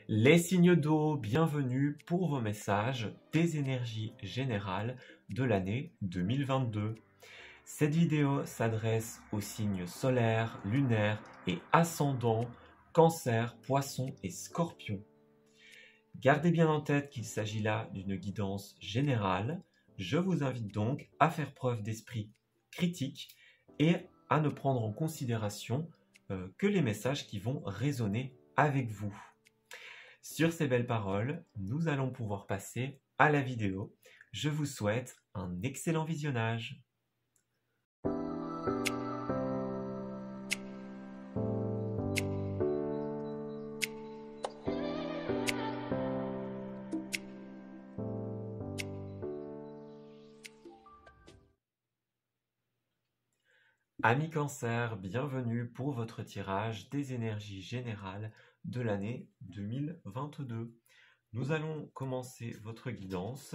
Les signes d'eau, bienvenue pour vos messages des énergies générales de l'année 2022. Cette vidéo s'adresse aux signes solaires, lunaires et ascendants, Cancer, Poisson et Scorpion. Gardez bien en tête qu'il s'agit là d'une guidance générale. Je vous invite donc à faire preuve d'esprit critique et à ne prendre en considération que les messages qui vont résonner avec vous. Sur ces belles paroles, nous allons pouvoir passer à la vidéo. Je vous souhaite un excellent visionnage. Amis Cancer, bienvenue pour votre tirage des énergies générales de l'année 2022. Nous allons commencer votre guidance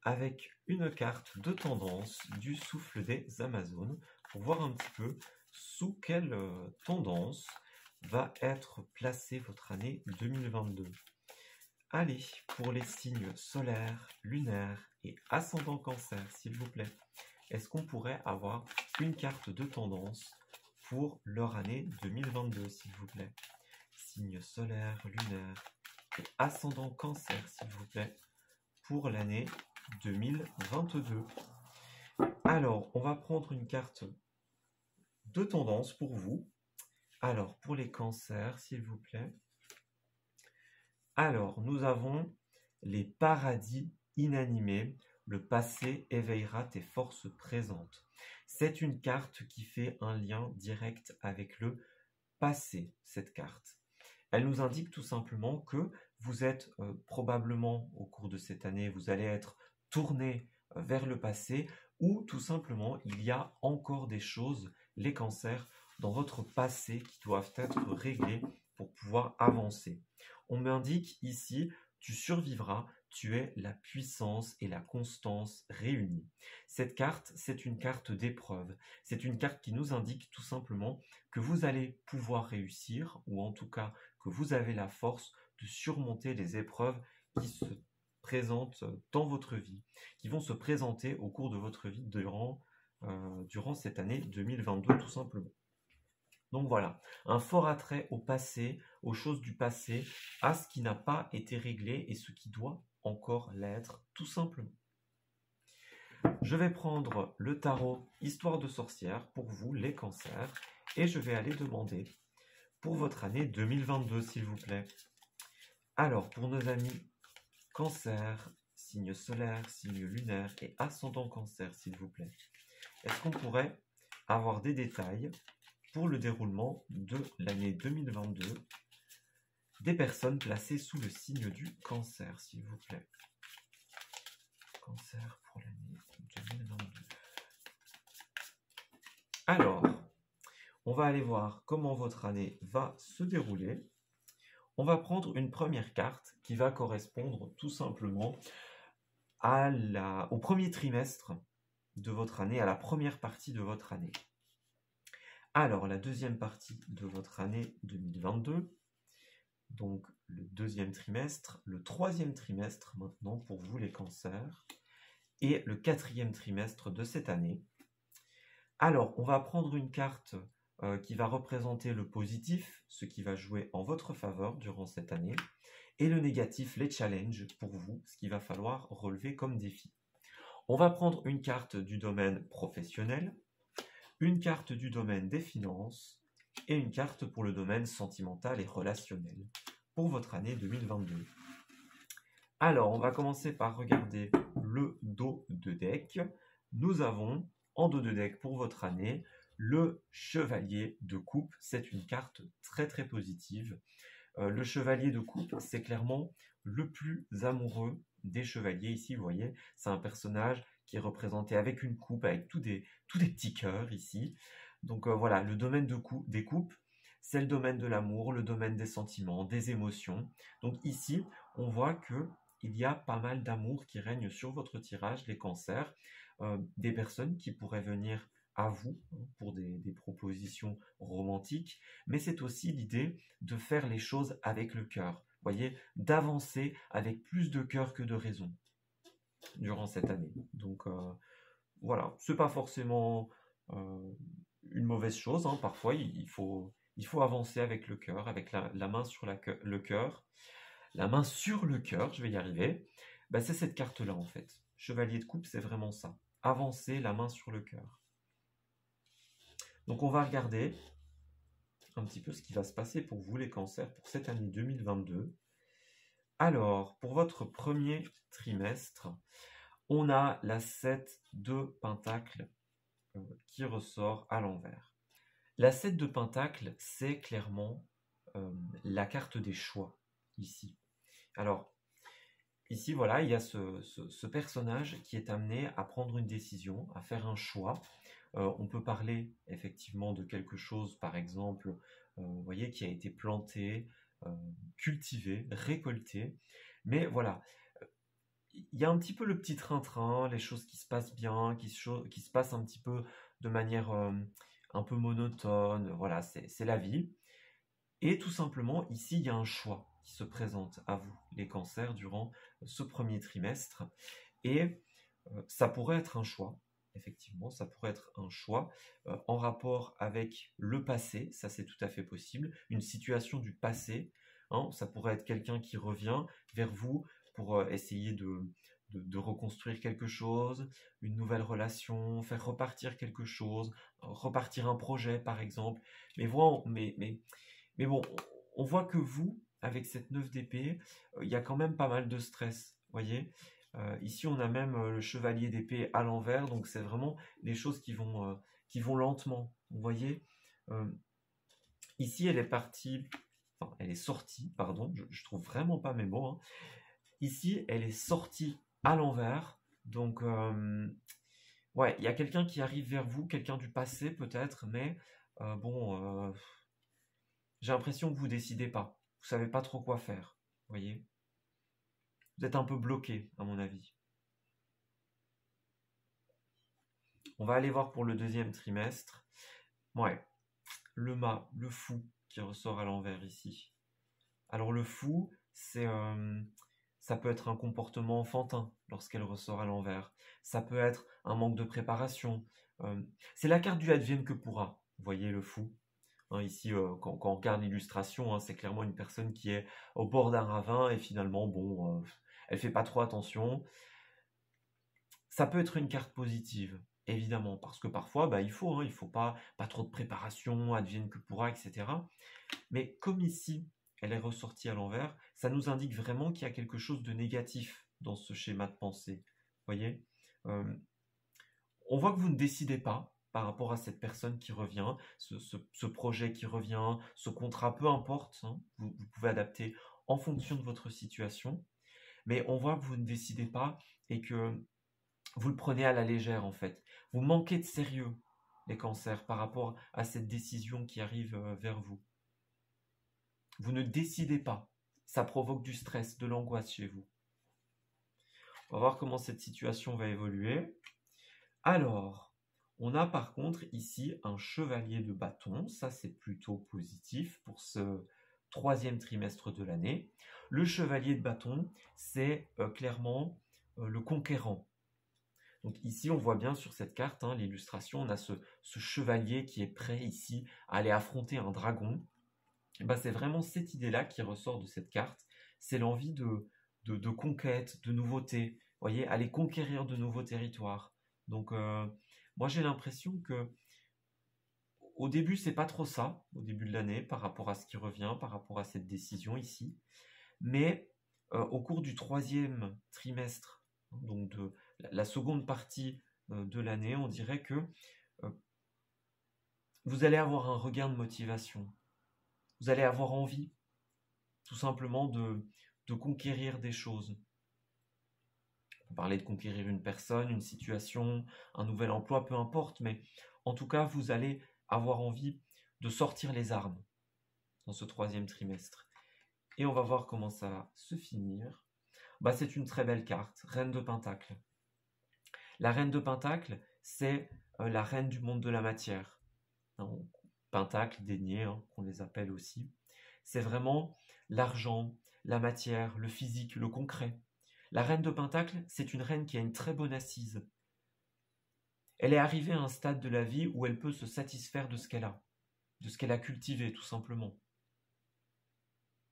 avec une carte de tendance du souffle des Amazones pour voir un petit peu sous quelle tendance va être placée votre année 2022. Allez, pour les signes solaires, lunaires et ascendant Cancer, s'il vous plaît, est-ce qu'on pourrait avoir une carte de tendance pour leur année 2022, s'il vous plaît? Signes solaires, lunaires et ascendant Cancer, s'il vous plaît, pour l'année 2022. Alors, on va prendre une carte de tendance pour vous. Alors, pour les cancers, s'il vous plaît. Alors, nous avons les paradis inanimés. Le passé éveillera tes forces présentes. C'est une carte qui fait un lien direct avec le passé, cette carte. Elle nous indique tout simplement que vous êtes probablement, au cours de cette année, vous allez être tourné vers le passé ou tout simplement, il y a encore des choses, les cancers, dans votre passé qui doivent être réglées pour pouvoir avancer. On m'indique ici, tu survivras, tu es la puissance et la constance réunies. Cette carte, c'est une carte d'épreuve. C'est une carte qui nous indique tout simplement que vous allez pouvoir réussir, ou en tout cas que vous avez la force de surmonter les épreuves qui se présentent dans votre vie, qui vont se présenter au cours de votre vie durant cette année 2022 tout simplement. Donc voilà, un fort attrait au passé, aux choses du passé, à ce qui n'a pas été réglé et ce qui doit encore l'être, tout simplement. Je vais prendre le tarot Histoire de sorcière pour vous, les cancers, et je vais aller demander pour votre année 2022, s'il vous plaît. Alors, pour nos amis cancer, signe solaire, signe lunaire et ascendant cancer, s'il vous plaît, est-ce qu'on pourrait avoir des détails pour le déroulement de l'année 2022 des personnes placées sous le signe du cancer, s'il vous plaît. Cancer pour l'année 2022. Alors, on va aller voir comment votre année va se dérouler. On va prendre une première carte qui va correspondre tout simplement au premier trimestre de votre année, à la première partie de votre année. Alors, la deuxième partie de votre année 2022, donc le deuxième trimestre, le troisième trimestre maintenant pour vous les cancers, et le quatrième trimestre de cette année. Alors, on va prendre une carte qui va représenter le positif, ce qui va jouer en votre faveur durant cette année, et le négatif, les challenges pour vous, ce qu'il va falloir relever comme défi. On va prendre une carte du domaine professionnel, une carte du domaine des finances et une carte pour le domaine sentimental et relationnel pour votre année 2022. Alors, on va commencer par regarder le dos de deck. Nous avons en dos de deck pour votre année le chevalier de coupe. C'est une carte très très positive. Le chevalier de coupe, c'est clairement le plus amoureux des chevaliers. Ici, vous voyez, c'est un personnage qui est représenté avec une coupe, avec tous des petits cœurs ici. Donc voilà, le domaine des coupes, c'est le domaine de l'amour, le domaine des sentiments, des émotions. Donc ici, on voit qu'il y a pas mal d'amour qui règne sur votre tirage, les cancers, des personnes qui pourraient venir à vous pour des propositions romantiques, mais c'est aussi l'idée de faire les choses avec le cœur. Vous voyez, d'avancer avec plus de cœur que de raison durant cette année. Donc voilà, c'est pas forcément une mauvaise chose, hein. Parfois il faut avancer avec le cœur, avec la main sur le cœur. La main sur le cœur, je vais y arriver. Bah, c'est cette carte-là en fait. Chevalier de coupe, c'est vraiment ça. Avancer la main sur le cœur. Donc on va regarder un petit peu ce qui va se passer pour vous les cancers pour cette année 2022. Alors, pour votre premier trimestre, on a la 7 de Pentacle qui ressort à l'envers. La 7 de Pentacle, c'est clairement la carte des choix, ici. Alors, ici, voilà, il y a ce personnage qui est amené à prendre une décision, à faire un choix. On peut parler effectivement de quelque chose, par exemple, vous voyez, qui a été planté, cultivé, récolté. Mais voilà, il y a un petit peu le petit train-train, les choses qui se passent bien, qui se passent un petit peu de manière un peu monotone. Voilà, c'est la vie. Et tout simplement, ici, il y a un choix qui se présente à vous, les cancers, durant ce premier trimestre. Et ça pourrait être un choix, effectivement, ça pourrait être un choix en rapport avec le passé, ça c'est tout à fait possible, une situation du passé, hein, ça pourrait être quelqu'un qui revient vers vous pour essayer de reconstruire quelque chose, une nouvelle relation, faire repartir quelque chose, repartir un projet par exemple. Mais, voilà, mais bon, on voit que vous, avec cette 9 d'épée, il y a quand même pas mal de stress, voyez. Ici, on a même le chevalier d'épée à l'envers, donc c'est vraiment les choses qui vont lentement, vous voyez. Ici, elle est partie, enfin, elle est sortie, pardon, je trouve vraiment pas mes mots, hein. Ici, elle est sortie à l'envers, donc ouais, il y a quelqu'un qui arrive vers vous, quelqu'un du passé peut-être, mais bon, j'ai l'impression que vous décidez pas. Vous savez pas trop quoi faire, vous voyez. Vous êtes un peu bloqué, à mon avis. On va aller voir pour le deuxième trimestre. Ouais, le mât, le fou qui ressort à l'envers ici. Alors le fou, ça peut être un comportement enfantin lorsqu'elle ressort à l'envers. Ça peut être un manque de préparation. C'est la carte du advienne que pourra. Vous voyez le fou. Hein, ici, quand on regarde l'illustration, hein, c'est clairement une personne qui est au bord d'un ravin et finalement, bon, elle fait pas trop attention. Ça peut être une carte positive, évidemment, parce que parfois, bah, il faut pas trop de préparation, advienne que pourra, etc. Mais comme ici, elle est ressortie à l'envers, ça nous indique vraiment qu'il y a quelque chose de négatif dans ce schéma de pensée. Vous voyez. On voit que vous ne décidez pas par rapport à cette personne qui revient, ce projet qui revient, ce contrat, peu importe, hein, vous pouvez adapter en fonction de votre situation, mais on voit que vous ne décidez pas et que vous le prenez à la légère en fait. Vous manquez de sérieux, les cancers, par rapport à cette décision qui arrive vers vous. Vous ne décidez pas. Ça provoque du stress, de l'angoisse chez vous. On va voir comment cette situation va évoluer. Alors, on a par contre ici un chevalier de bâton. Ça, c'est plutôt positif pour ce troisième trimestre de l'année. Le chevalier de bâton, c'est clairement le conquérant. Donc ici, on voit bien sur cette carte, hein, l'illustration, on a ce chevalier qui est prêt ici à aller affronter un dragon. Et ben, c'est vraiment cette idée-là qui ressort de cette carte. C'est l'envie de conquête, de nouveauté. Vous voyez, aller conquérir de nouveaux territoires. Donc, moi, j'ai l'impression que au début, c'est pas trop ça, au début de l'année, par rapport à ce qui revient, par rapport à cette décision ici. Mais au cours du troisième trimestre, donc de la seconde partie de l'année, on dirait que vous allez avoir un regain de motivation. Vous allez avoir envie, tout simplement, de conquérir des choses. On peut parler de conquérir une personne, une situation, un nouvel emploi, peu importe, mais en tout cas, vous allez avoir envie de sortir les armes dans ce troisième trimestre. Et on va voir comment ça va se finir. Bah, c'est une très belle carte, Reine de Pentacle. La Reine de Pentacle, c'est la reine du monde de la matière. Pentacle, denier, hein, qu'on les appelle aussi. c'est vraiment l'argent, la matière, le physique, le concret. La reine de Pentacle, c'est une reine qui a une très bonne assise. Elle est arrivée à un stade de la vie où elle peut se satisfaire de ce qu'elle a cultivé, tout simplement.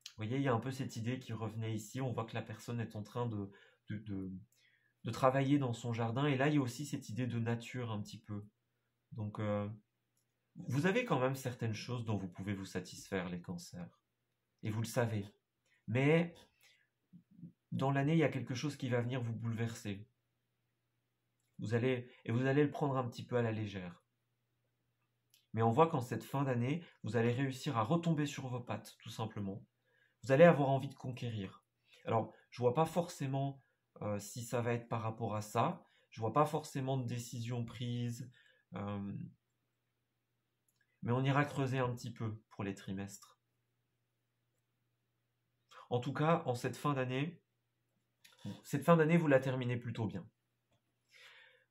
Vous voyez, il y a un peu cette idée qui revenait ici. On voit que la personne est en train de travailler dans son jardin. Et là, il y a aussi cette idée de nature un petit peu. Donc, vous avez quand même certaines choses dont vous pouvez vous satisfaire, les cancers. Et vous le savez. Mais dans l'année, il y a quelque chose qui va venir vous bouleverser. Vous allez le prendre un petit peu à la légère. Mais on voit qu'en cette fin d'année, vous allez réussir à retomber sur vos pattes, tout simplement. Vous allez avoir envie de conquérir. Alors, je ne vois pas forcément si ça va être par rapport à ça. Je ne vois pas forcément de décision prise. Mais on ira creuser un petit peu pour les trimestres. En tout cas, en cette fin d'année, vous la terminez plutôt bien.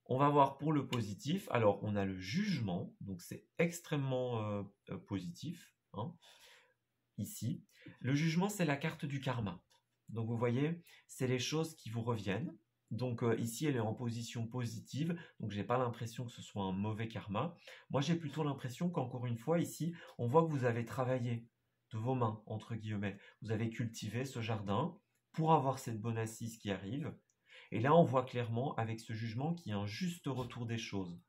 On va voir pour le positif. Alors, on a le jugement, donc c'est extrêmement positif, hein, ici. Le jugement, c'est la carte du karma. Donc, vous voyez, c'est les choses qui vous reviennent. Donc, ici, elle est en position positive, donc je n'ai pas l'impression que ce soit un mauvais karma. Moi, j'ai plutôt l'impression qu'encore une fois, ici, on voit que vous avez travaillé de vos mains, entre guillemets. Vous avez cultivé ce jardin pour avoir cette bonne assise qui arrive. Et là, on voit clairement avec ce jugement qu'il y a un juste retour des choses.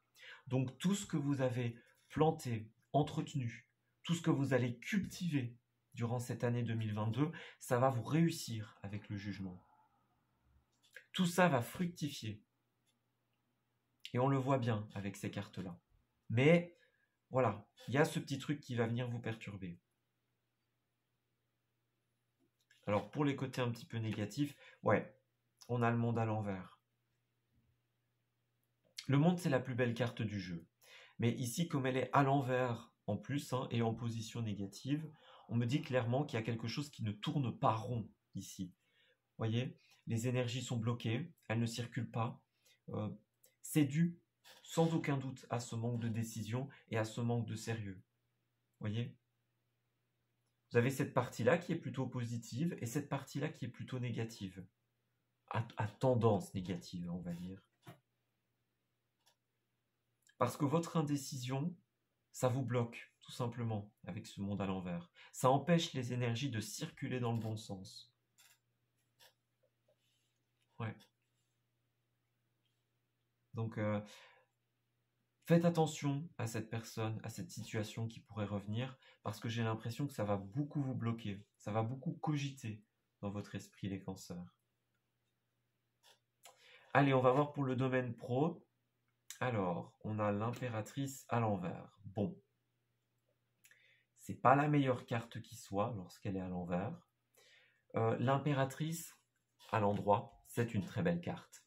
Donc tout ce que vous avez planté, entretenu, tout ce que vous allez cultiver durant cette année 2022, ça va vous réussir avec le jugement. Tout ça va fructifier. Et on le voit bien avec ces cartes-là. Mais voilà, il y a ce petit truc qui va venir vous perturber. Alors pour les côtés un petit peu négatifs, ouais, on a le monde à l'envers. Le monde, c'est la plus belle carte du jeu. Mais ici, comme elle est à l'envers en plus, hein, et en position négative, on me dit clairement qu'il y a quelque chose qui ne tourne pas rond ici. Vous voyez, les énergies sont bloquées, elles ne circulent pas. C'est dû, sans aucun doute, à ce manque de décision et à ce manque de sérieux. Vous voyez, vous avez cette partie-là qui est plutôt positive et cette partie-là qui est plutôt négative. À tendance négative, on va dire. Parce que votre indécision, ça vous bloque, tout simplement, avec ce monde à l'envers. Ça empêche les énergies de circuler dans le bon sens. Ouais. Donc, faites attention à cette personne, à cette situation qui pourrait revenir, parce que j'ai l'impression que ça va beaucoup vous bloquer. Ça va beaucoup cogiter dans votre esprit, les cancers. Allez, on va voir pour le domaine pro. Alors, on a l'impératrice à l'envers. Bon. C'est pas la meilleure carte qui soit lorsqu'elle est à l'envers. L'impératrice, à l'endroit, c'est une très belle carte.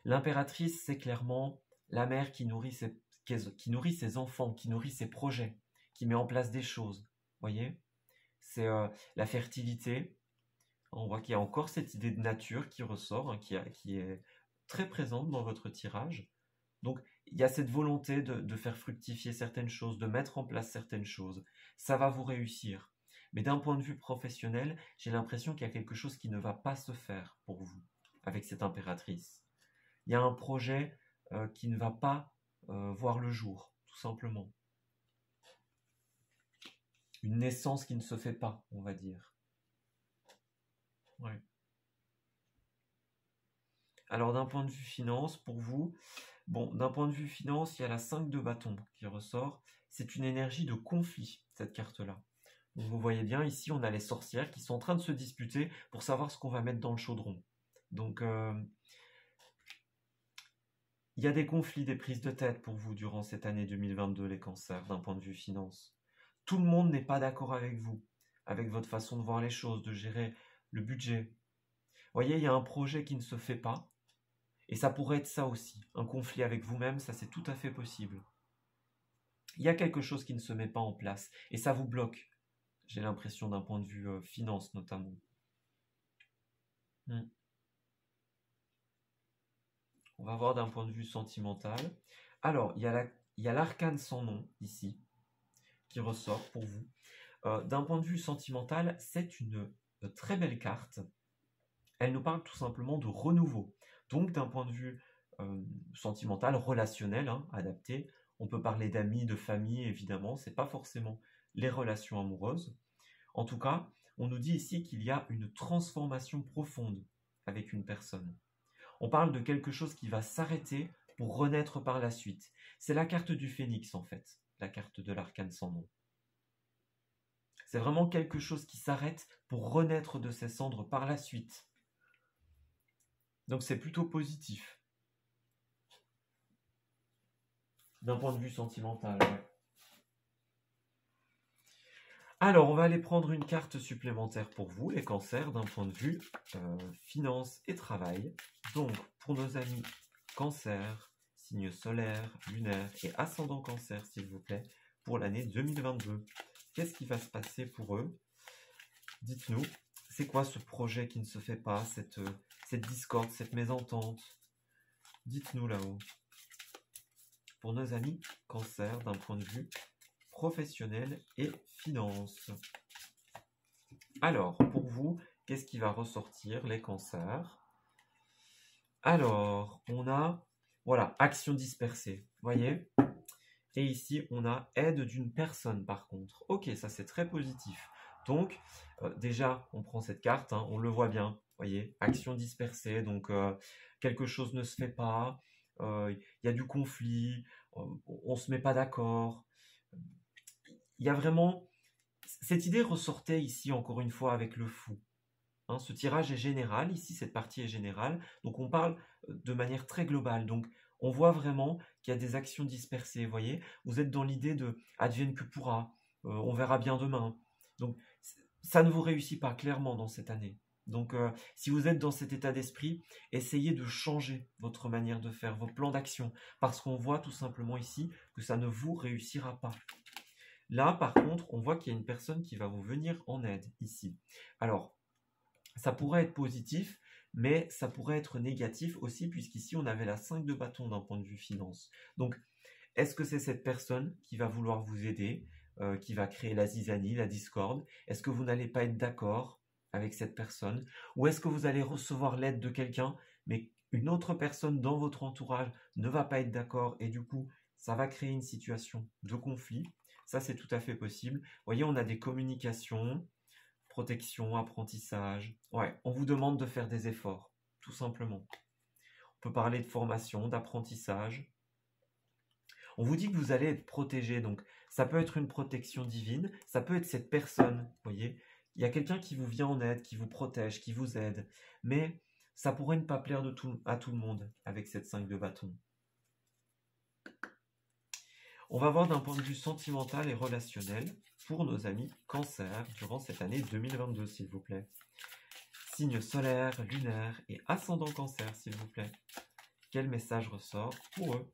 L'impératrice, c'est clairement la mère qui nourrit ses enfants, qui nourrit ses projets, qui met en place des choses. Vous voyez, c'est la fertilité. On voit qu'il y a encore cette idée de nature qui ressort, hein, qui est très présente dans votre tirage. Donc, il y a cette volonté de faire fructifier certaines choses, de mettre en place certaines choses. Ça va vous réussir. Mais d'un point de vue professionnel, j'ai l'impression qu'il y a quelque chose qui ne va pas se faire pour vous avec cette impératrice. Il y a un projet qui ne va pas voir le jour, tout simplement. Une naissance qui ne se fait pas, on va dire. Ouais. Alors d'un point de vue finance, pour vous, bon, d'un point de vue finance, il y a la 5 de bâton qui ressort. C'est une énergie de conflit, cette carte-là. Donc vous voyez bien, ici, on a les sorcières qui sont en train de se disputer pour savoir ce qu'on va mettre dans le chaudron. Donc, il y a des conflits, des prises de tête pour vous durant cette année 2022, les cancers, d'un point de vue finance. Tout le monde n'est pas d'accord avec vous, avec votre façon de voir les choses, de gérer le budget. Vous voyez, il y a un projet qui ne se fait pas, et ça pourrait être ça aussi, un conflit avec vous-même, ça c'est tout à fait possible. Il y a quelque chose qui ne se met pas en place, et ça vous bloque, j'ai l'impression d'un point de vue finance notamment. On va voir d'un point de vue sentimental. Alors, il y a l'arcane sans nom ici, qui ressort pour vous. D'un point de vue sentimental, c'est une très belle carte. Elle nous parle tout simplement de renouveau. Donc d'un point de vue sentimental, relationnel, hein, adapté, on peut parler d'amis, de famille, évidemment, c'est pas forcément les relations amoureuses. En tout cas, on nous dit ici qu'il y a une transformation profonde avec une personne. On parle de quelque chose qui va s'arrêter pour renaître par la suite. C'est la carte du phénix en fait, la carte de l'arcane sans nom. C'est vraiment quelque chose qui s'arrête pour renaître de ses cendres par la suite. Donc c'est plutôt positif. D'un point de vue sentimental, ouais. Alors, on va aller prendre une carte supplémentaire pour vous, les cancers, d'un point de vue finance et travail. Donc, pour nos amis cancer, signe solaire, lunaire et ascendant cancer, s'il vous plaît, pour l'année 2022. Qu'est-ce qui va se passer pour eux? Dites-nous, c'est quoi ce projet qui ne se fait pas, cette discorde, cette mésentente? Dites-nous là-haut. Pour nos amis cancer, d'un point de vue professionnel et finance. Alors, pour vous, qu'est-ce qui va ressortir, les cancers? Alors, on a, voilà, action dispersée, voyez? Et ici, on a aide d'une personne, par contre. Ok, ça c'est très positif. Donc, déjà, on prend cette carte, hein, on le voit bien, voyez? Action dispersée, donc quelque chose ne se fait pas, il y a du conflit, on ne se met pas d'accord. Il y a vraiment... Cette idée ressortait ici, encore une fois, avec le fou. Hein, ce tirage est général, ici, cette partie est générale. Donc, on parle de manière très globale. Donc, on voit vraiment qu'il y a des actions dispersées, vous voyez. Vous êtes dans l'idée de « advienne que pourra on verra bien demain ». Donc, ça ne vous réussit pas, clairement, dans cette année. Donc, si vous êtes dans cet état d'esprit, essayez de changer votre manière de faire, vos plans d'action. Parce qu'on voit tout simplement ici que ça ne vous réussira pas. Là, par contre, on voit qu'il y a une personne qui va vous venir en aide, ici. Alors, ça pourrait être positif, mais ça pourrait être négatif aussi, puisqu'ici, on avait la 5 de bâton d'un point de vue finance. Donc, est-ce que c'est cette personne qui va vouloir vous aider, qui va créer la zizanie, la discorde? Est-ce que vous n'allez pas être d'accord avec cette personne? Ou est-ce que vous allez recevoir l'aide de quelqu'un, mais une autre personne dans votre entourage ne va pas être d'accord, et du coup, ça va créer une situation de conflit? Ça, c'est tout à fait possible. Vous voyez, on a des communications, protection, apprentissage. Ouais, on vous demande de faire des efforts, tout simplement. On peut parler de formation, d'apprentissage. On vous dit que vous allez être protégé, donc ça peut être une protection divine, ça peut être cette personne, vous voyez. Il y a quelqu'un qui vous vient en aide, qui vous protège, qui vous aide, mais ça pourrait ne pas plaire à tout le monde avec cette 5 de bâton. On va voir d'un point de vue sentimental et relationnel pour nos amis cancer durant cette année 2022, s'il vous plaît. Signe solaire, lunaire et ascendant cancer, s'il vous plaît. Quel message ressort pour eux?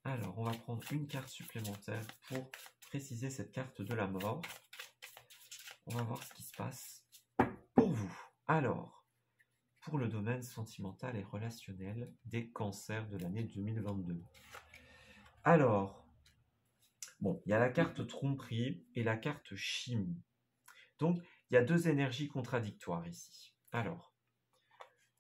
Alors, on va prendre une carte supplémentaire pour préciser cette carte de la mort. On va voir ce qui se passe pour vous. Alors, pour le domaine sentimental et relationnel des cancers de l'année 2022. Alors, bon, il y a la carte tromperie et la carte chimie. Donc, il y a deux énergies contradictoires ici. Alors,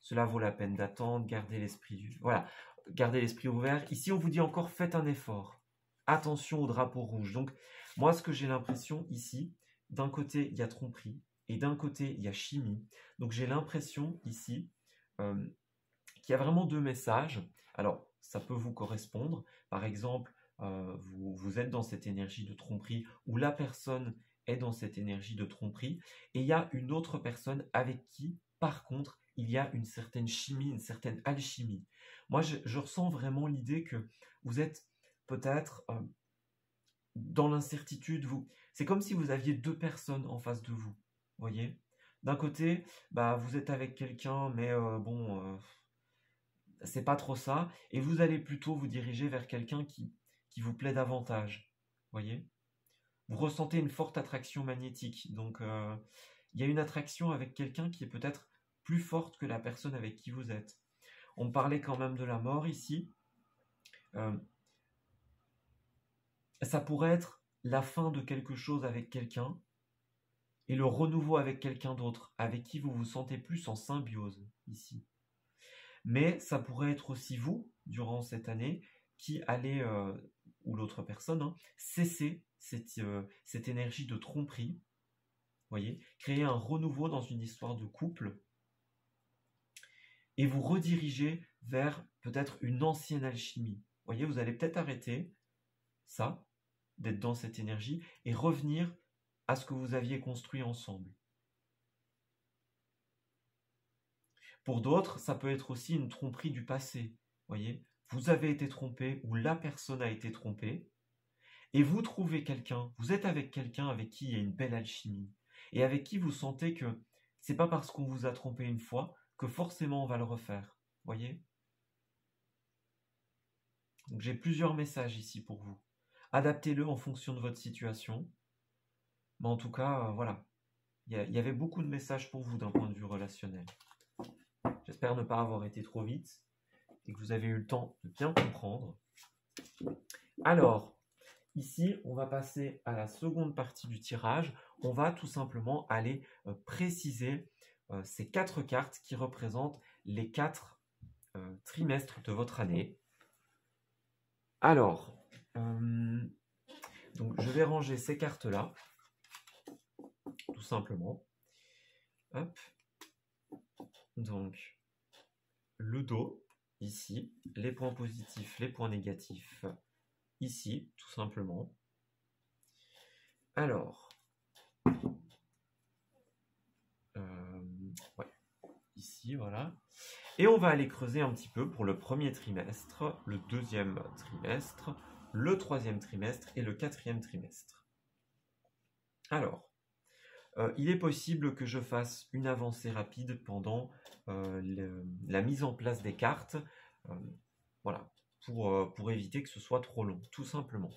cela vaut la peine d'attendre, garder l'esprit voilà, gardez l'esprit ouvert. Ici, on vous dit encore, faites un effort. Attention au drapeau rouge. Donc, moi, ce que j'ai l'impression ici, d'un côté, il y a tromperie et d'un côté, il y a chimie. Donc, j'ai l'impression ici qu'il y a vraiment deux messages. Alors, ça peut vous correspondre. Par exemple, vous êtes dans cette énergie de tromperie ou la personne est dans cette énergie de tromperie et il y a une autre personne avec qui, par contre, il y a une certaine chimie, une certaine alchimie. Moi, je ressens vraiment l'idée que vous êtes peut-être dans l'incertitude. C'est comme si vous aviez deux personnes en face de vous, voyez? D'un côté, bah, vous êtes avec quelqu'un, mais c'est pas trop ça, et vous allez plutôt vous diriger vers quelqu'un qui vous plaît davantage, voyez? Vous ressentez une forte attraction magnétique, donc il y a une attraction avec quelqu'un qui est peut-être plus forte que la personne avec qui vous êtes. On me parlait quand même de la mort ici. Ça pourrait être la fin de quelque chose avec quelqu'un et le renouveau avec quelqu'un d'autre, avec qui vous vous sentez plus en symbiose ici. Mais ça pourrait être aussi vous, durant cette année, qui allez, ou l'autre personne, hein, cesser cette énergie de tromperie, voyez, créer un renouveau dans une histoire de couple et vous rediriger vers peut-être une ancienne alchimie. Voyez, vous allez peut-être arrêter ça, d'être dans cette énergie, et revenir à ce que vous aviez construit ensemble. Pour d'autres, ça peut être aussi une tromperie du passé. Voyez, vous avez été trompé ou la personne a été trompée, et vous trouvez quelqu'un, vous êtes avec quelqu'un avec qui il y a une belle alchimie, et avec qui vous sentez que c'est pas parce qu'on vous a trompé une fois que forcément on va le refaire. Voyez? Donc j'ai plusieurs messages ici pour vous. Adaptez-le en fonction de votre situation. Mais en tout cas, voilà. Il y avait beaucoup de messages pour vous d'un point de vue relationnel. J'espère ne pas avoir été trop vite et que vous avez eu le temps de bien comprendre. Alors, ici, on va passer à la seconde partie du tirage. On va tout simplement aller préciser ces 4 cartes qui représentent les 4 trimestres de votre année. Alors, donc je vais ranger ces cartes-là, tout simplement. Hop. Donc, le dos, ici, les points positifs, les points négatifs, ici, tout simplement. Alors, ouais, ici, voilà. Et on va aller creuser un petit peu pour le premier trimestre, le deuxième trimestre, le troisième trimestre et le quatrième trimestre. Alors, il est possible que je fasse une avancée rapide pendant la mise en place des cartes, voilà, pour éviter que ce soit trop long, tout simplement.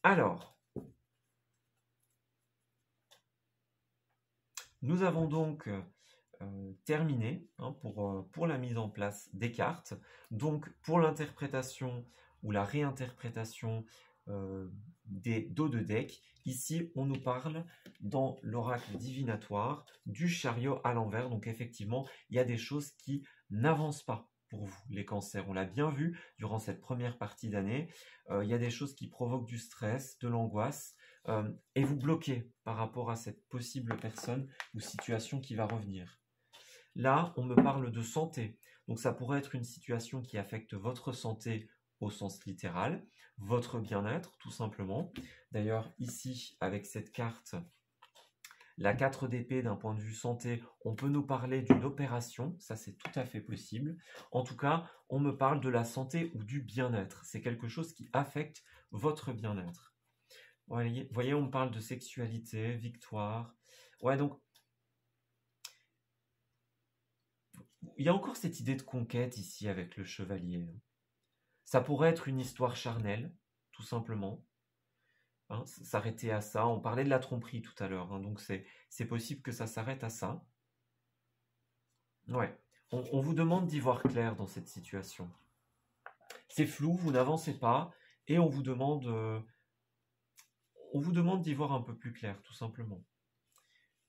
Alors, nous avons donc terminé hein, pour la mise en place des cartes. Donc, pour l'interprétation ou la réinterprétation des dos de deck, ici, on nous parle dans l'oracle divinatoire du chariot à l'envers. Donc, effectivement, il y a des choses qui n'avancent pas pour vous, les cancers. On l'a bien vu durant cette première partie d'année. Il y a des choses qui provoquent du stress, de l'angoisse, et vous bloquez par rapport à cette possible personne ou situation qui va revenir. Là, on me parle de santé. Donc ça pourrait être une situation qui affecte votre santé au sens littéral, votre bien-être tout simplement. D'ailleurs, ici, avec cette carte, la 4 d'épée d'un point de vue santé, on peut nous parler d'une opération, ça c'est tout à fait possible. En tout cas, on me parle de la santé ou du bien-être. C'est quelque chose qui affecte votre bien-être. Voyez, on me parle de sexualité, victoire. Ouais, donc, il y a encore cette idée de conquête ici avec le chevalier. Ça pourrait être une histoire charnelle, tout simplement. Hein, s'arrêter à ça. On parlait de la tromperie tout à l'heure, hein, donc c'est possible que ça s'arrête à ça. Ouais, on vous demande d'y voir clair dans cette situation. C'est flou, vous n'avancez pas, et on vous demande d'y voir un peu plus clair, tout simplement.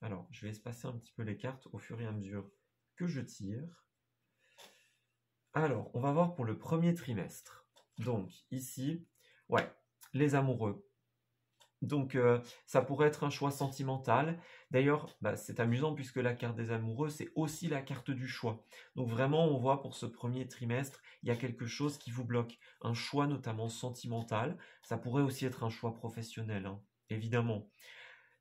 Alors, je vais espacer un petit peu les cartes au fur et à mesure que je tire. Alors, on va voir pour le premier trimestre. Donc, ici, ouais, les amoureux. Donc, ça pourrait être un choix sentimental. D'ailleurs, c'est amusant puisque la carte des amoureux, c'est aussi la carte du choix. Donc, vraiment, on voit pour ce premier trimestre, il y a quelque chose qui vous bloque. Un choix notamment sentimental. Ça pourrait aussi être un choix professionnel, hein, évidemment.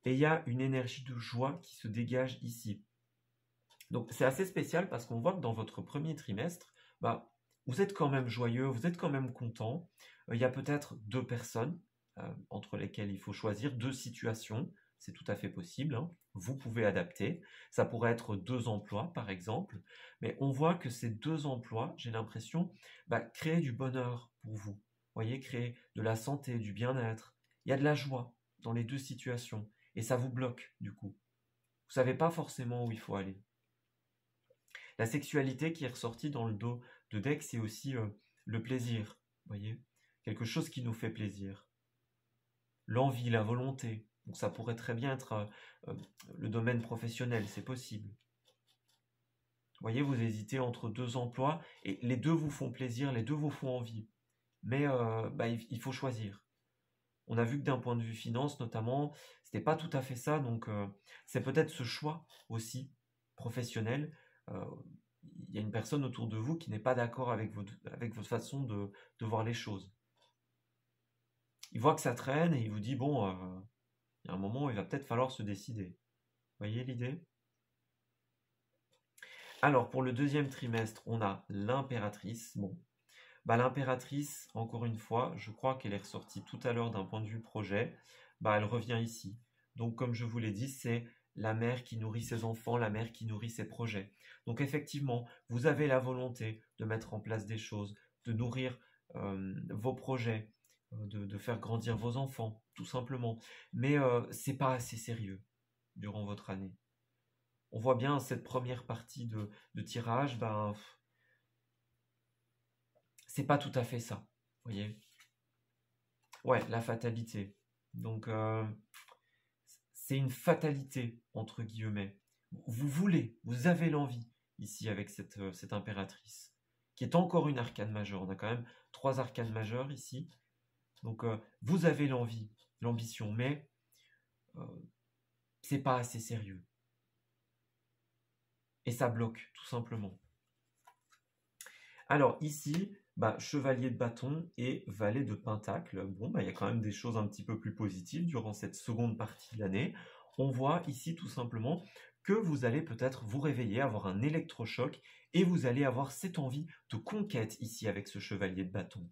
et il y a une énergie de joie qui se dégage ici. Donc c'est assez spécial parce qu'on voit que dans votre premier trimestre, bah, vous êtes quand même joyeux, vous êtes quand même content. Il y a peut-être 2 personnes entre lesquelles il faut choisir, 2 situations, c'est tout à fait possible, hein. Vous pouvez adapter. Ça pourrait être 2 emplois, par exemple, mais on voit que ces 2 emplois, j'ai l'impression, créent du bonheur pour vous. Vous voyez, créer de la santé, du bien-être. Il y a de la joie dans les 2 situations, et ça vous bloque, du coup. Vous savez pas forcément où il faut aller. La sexualité qui est ressortie dans le dos de deck, c'est aussi le plaisir, vous voyez, quelque chose qui nous fait plaisir. L'envie, la volonté. Donc ça pourrait très bien être le domaine professionnel, c'est possible. Vous voyez, vous hésitez entre 2 emplois et les 2 vous font plaisir, les 2 vous font envie. Mais il faut choisir. On a vu que d'un point de vue finance, notamment, c'était pas tout à fait ça. Donc c'est peut-être ce choix aussi professionnel. Il y a une personne autour de vous qui n'est pas d'accord avec votre façon de voir les choses. Il voit que ça traîne et il vous dit, bon, il y a un moment où il va peut-être falloir se décider. Vous voyez l'idée? Alors, pour le deuxième trimestre, on a l'impératrice. Bon, l'impératrice, encore une fois, je crois qu'elle est ressortie tout à l'heure d'un point de vue projet. Elle revient ici. Donc, comme je vous l'ai dit, c'est la mère qui nourrit ses enfants, la mère qui nourrit ses projets. Donc, effectivement, vous avez la volonté de mettre en place des choses, de nourrir vos projets, de faire grandir vos enfants, tout simplement. Mais c'est pas assez sérieux durant votre année. On voit bien cette première partie de tirage, c'est pas tout à fait ça, vous voyez. Ouais, la fatalité. Donc, c'est une fatalité, entre guillemets. Vous voulez, vous avez l'envie, ici, avec cette impératrice, qui est encore une arcane majeure. On a quand même 3 arcanes majeures ici. Donc, vous avez l'envie, l'ambition, mais c'est pas assez sérieux. Et ça bloque, tout simplement. Alors, ici, chevalier de bâton et valet de pentacle. Bon, il y a quand même des choses un petit peu plus positives durant cette seconde partie de l'année. On voit ici tout simplement que vous allez peut-être vous réveiller, avoir un électrochoc et vous allez avoir cette envie de conquête ici avec ce chevalier de bâton.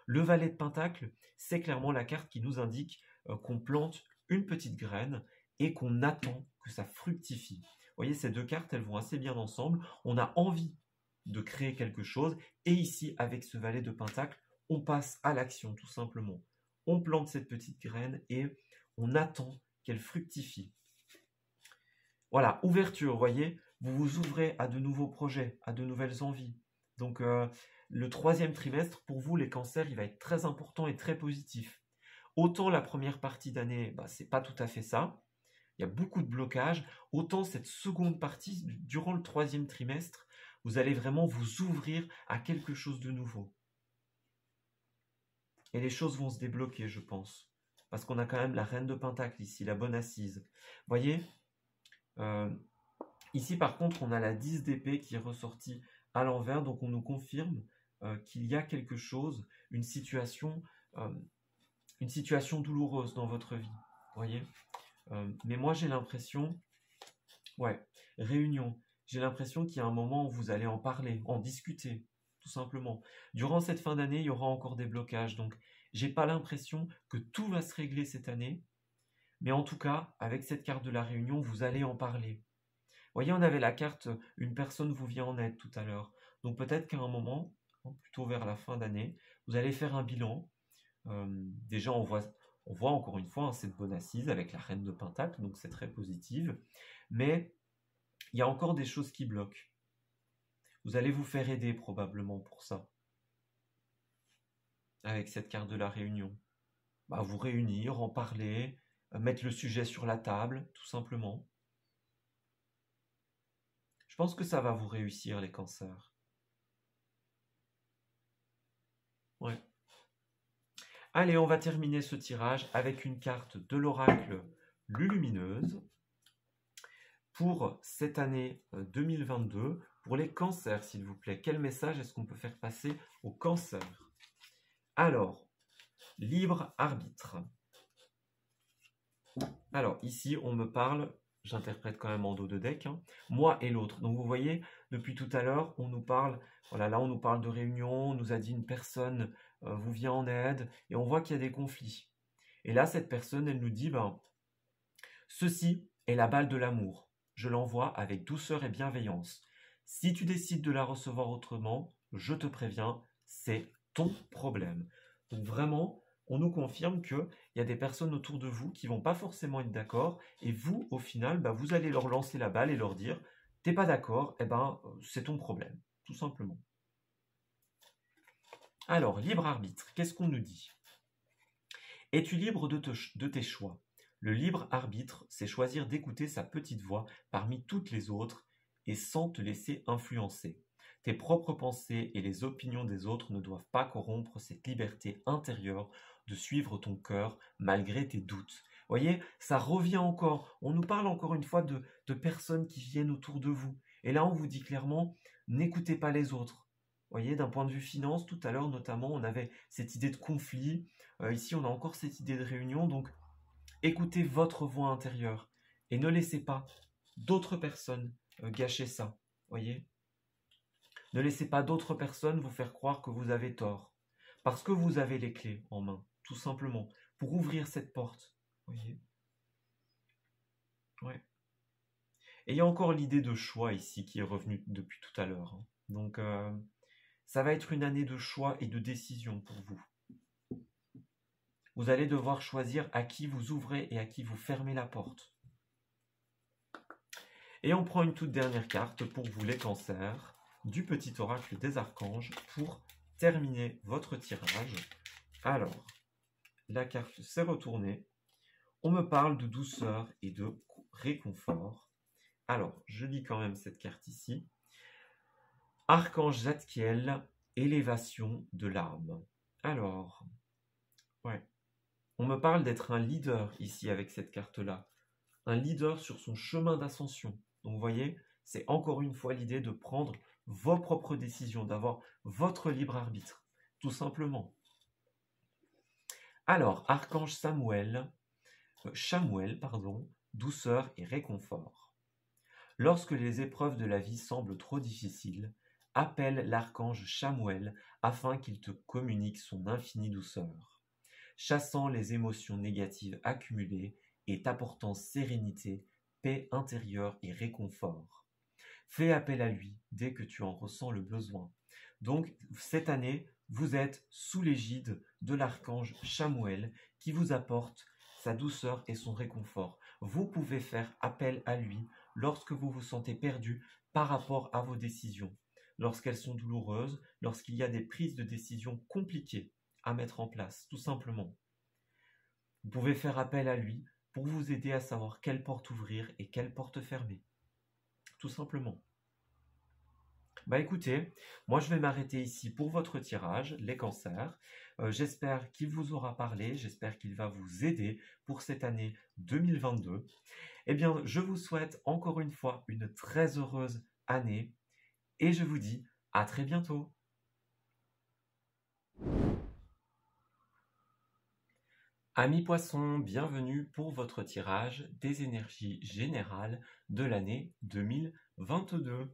Le valet de pentacle, c'est clairement la carte qui nous indique qu'on plante une petite graine et qu'on attend que ça fructifie. Vous voyez, ces 2 cartes, elles vont assez bien ensemble. On a envie de créer quelque chose. Et ici, avec ce valet de pentacle, on passe à l'action, tout simplement. On plante cette petite graine et on attend qu'elle fructifie. Voilà, ouverture, vous voyez, vous vous ouvrez à de nouveaux projets, à de nouvelles envies. Donc, le 3e trimestre, pour vous, les cancers, il va être très important et très positif. Autant la première partie d'année, c'est pas tout à fait ça. Il y a beaucoup de blocages. Autant cette seconde partie, durant le 3e trimestre, vous allez vraiment vous ouvrir à quelque chose de nouveau. Et les choses vont se débloquer, je pense. Parce qu'on a quand même la reine de pentacle ici, la bonne assise. Vous voyez, ici par contre, on a la 10 d'épée qui est ressortie à l'envers. Donc on nous confirme qu'il y a quelque chose, une situation douloureuse dans votre vie. Vous voyez, mais moi j'ai l'impression, réunion. J'ai l'impression qu'il y a un moment où vous allez en parler, en discuter, tout simplement. Durant cette fin d'année, il y aura encore des blocages. Donc, j'ai pas l'impression que tout va se régler cette année. Mais en tout cas, avec cette carte de la réunion, vous allez en parler. Vous voyez, on avait la carte « Une personne vous vient en aide » tout à l'heure. Donc, peut-être qu'à un moment, plutôt vers la fin d'année, vous allez faire un bilan. Déjà, on voit encore une fois cette bonne assise avec la reine de pentacle. Donc, c'est très positif. Mais il y a encore des choses qui bloquent. Vous allez vous faire aider probablement pour ça. Avec cette carte de la réunion. Vous réunir, en parler, mettre le sujet sur la table, tout simplement. Je pense que ça va vous réussir, les cancers. Ouais. Allez, on va terminer ce tirage avec une carte de l'oracle Lulumineuse pour cette année 2022. Pour les cancers, s'il vous plaît, quel message est-ce qu'on peut faire passer aux cancers? Alors, libre arbitre. Alors, ici, on me parle, j'interprète quand même en dos de deck, hein, moi et l'autre. Donc, vous voyez, depuis tout à l'heure, on nous parle, voilà, là, on nous parle de réunion, on nous a dit une personne vous vient en aide, et on voit qu'il y a des conflits. Et là, cette personne, elle nous dit, ben, ceci est la balle de l'amour. Je l'envoie avec douceur et bienveillance. Si tu décides de la recevoir autrement, je te préviens, c'est ton problème. Donc vraiment, on nous confirme qu'il y a des personnes autour de vous qui vont pas forcément être d'accord, et vous, au final, bah, vous allez leur lancer la balle et leur dire, t'es pas d'accord, eh ben, c'est ton problème, tout simplement. Alors, libre arbitre, qu'est-ce qu'on nous dit? Es-tu libre de tes choix? Le libre arbitre, c'est choisir d'écouter sa petite voix parmi toutes les autres et sans te laisser influencer. Tes propres pensées et les opinions des autres ne doivent pas corrompre cette liberté intérieure de suivre ton cœur malgré tes doutes. Voyez, ça revient encore. On nous parle encore une fois de personnes qui viennent autour de vous. Et là, on vous dit clairement, n'écoutez pas les autres. Voyez, d'un point de vue finance, tout à l'heure notamment, on avait cette idée de conflit. Ici, on a encore cette idée de réunion. Donc, écoutez votre voix intérieure et ne laissez pas d'autres personnes gâcher ça. Voyez, ne laissez pas d'autres personnes vous faire croire que vous avez tort. Parce que vous avez les clés en main, tout simplement, pour ouvrir cette porte. Voyez, ouais. Et il y a encore l'idée de choix ici qui est revenue depuis tout à l'heure. Hein. Donc, ça va être une année de choix et de décision pour vous. Vous allez devoir choisir à qui vous ouvrez et à qui vous fermez la porte. Et on prend une toute dernière carte pour vous les cancers du petit oracle des archanges pour terminer votre tirage. Alors, la carte s'est retournée. On me parle de douceur et de réconfort. Alors, je lis quand même cette carte ici. Archange Zadkiel, élévation de l'âme. Alors, ouais. On me parle d'être un leader ici avec cette carte-là. Un leader sur son chemin d'ascension. Donc vous voyez, c'est encore une fois l'idée de prendre vos propres décisions, d'avoir votre libre arbitre, tout simplement. Alors, Archange Chamuel, douceur et réconfort. Lorsque les épreuves de la vie semblent trop difficiles, appelle l'archange Chamuel afin qu'il te communique son infinie douceur, chassant les émotions négatives accumulées et t'apportant sérénité, paix intérieure et réconfort. Fais appel à lui dès que tu en ressens le besoin. Donc, cette année, vous êtes sous l'égide de l'archange Chamuel qui vous apporte sa douceur et son réconfort. Vous pouvez faire appel à lui lorsque vous vous sentez perdu par rapport à vos décisions, lorsqu'elles sont douloureuses, lorsqu'il y a des prises de décision compliquées à mettre en place, tout simplement. Vous pouvez faire appel à lui pour vous aider à savoir quelle porte ouvrir et quelle porte fermer. Tout simplement. Bah écoutez, moi je vais m'arrêter ici pour votre tirage, les cancers. J'espère qu'il vous aura parlé, j'espère qu'il va vous aider pour cette année 2022. Eh bien, je vous souhaite encore une fois une très heureuse année et je vous dis à très bientôt. Amis poissons, bienvenue pour votre tirage des énergies générales de l'année 2022.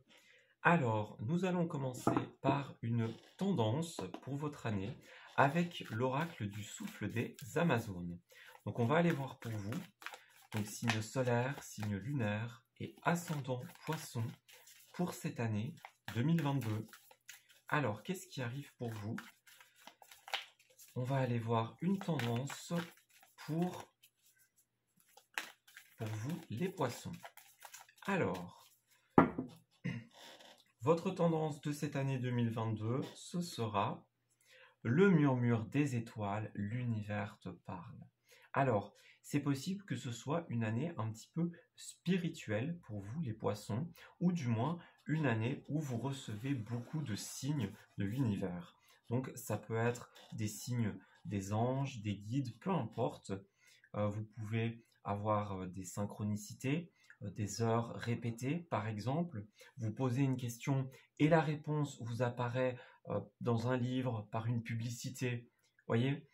Alors, nous allons commencer par une tendance pour votre année avec l'oracle du souffle des Amazones. Donc, on va aller voir pour vous. Donc, signe solaire, signe lunaire et ascendant poisson pour cette année 2022. Alors, qu'est-ce qui arrive pour vous? On va aller voir une tendance pour vous, les poissons. Alors, votre tendance de cette année 2022, ce sera le murmure des étoiles, l'univers te parle. Alors, c'est possible que ce soit une année un petit peu spirituelle pour vous, les poissons, ou du moins une année où vous recevez beaucoup de signes de l'univers. Donc, ça peut être des signes des anges, des guides, peu importe. Vous pouvez avoir des synchronicités, des heures répétées, par exemple. Vous posez une question et la réponse vous apparaît dans un livre, par une publicité. Voyez,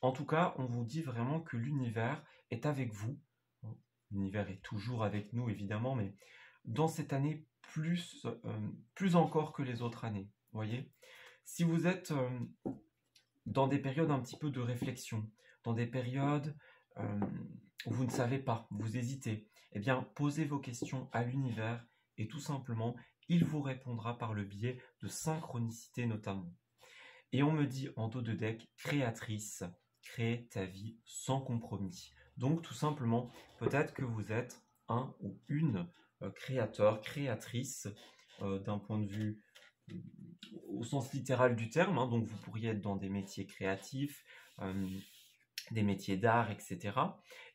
en tout cas, on vous dit vraiment que l'univers est avec vous. L'univers est toujours avec nous, évidemment, mais dans cette année, plus encore que les autres années. Voyez, si vous êtes dans des périodes un petit peu de réflexion, dans des périodes où vous ne savez pas, vous hésitez, eh bien, posez vos questions à l'univers et tout simplement, il vous répondra par le biais de synchronicité notamment. Et on me dit en dos de deck, créatrice, crée ta vie sans compromis. Donc tout simplement, peut-être que vous êtes un ou une créateur, créatrice d'un point de vue au sens littéral du terme, hein, donc vous pourriez être dans des métiers créatifs, des métiers d'art, etc.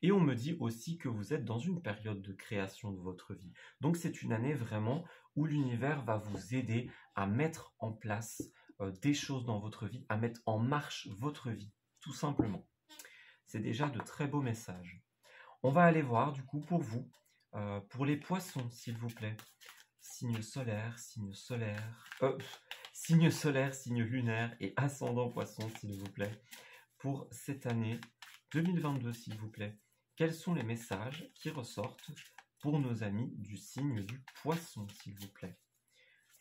Et on me dit aussi que vous êtes dans une période de création de votre vie. Donc c'est une année vraiment où l'univers va vous aider à mettre en place des choses dans votre vie, à mettre en marche votre vie, tout simplement. C'est déjà de très beaux messages. On va aller voir du coup pour vous, pour les poissons s'il vous plaît. Signe solaire, signe lunaire et ascendant poisson s'il vous plaît. Pour cette année 2022 s'il vous plaît. Quels sont les messages qui ressortent pour nos amis du signe du poisson s'il vous plaît?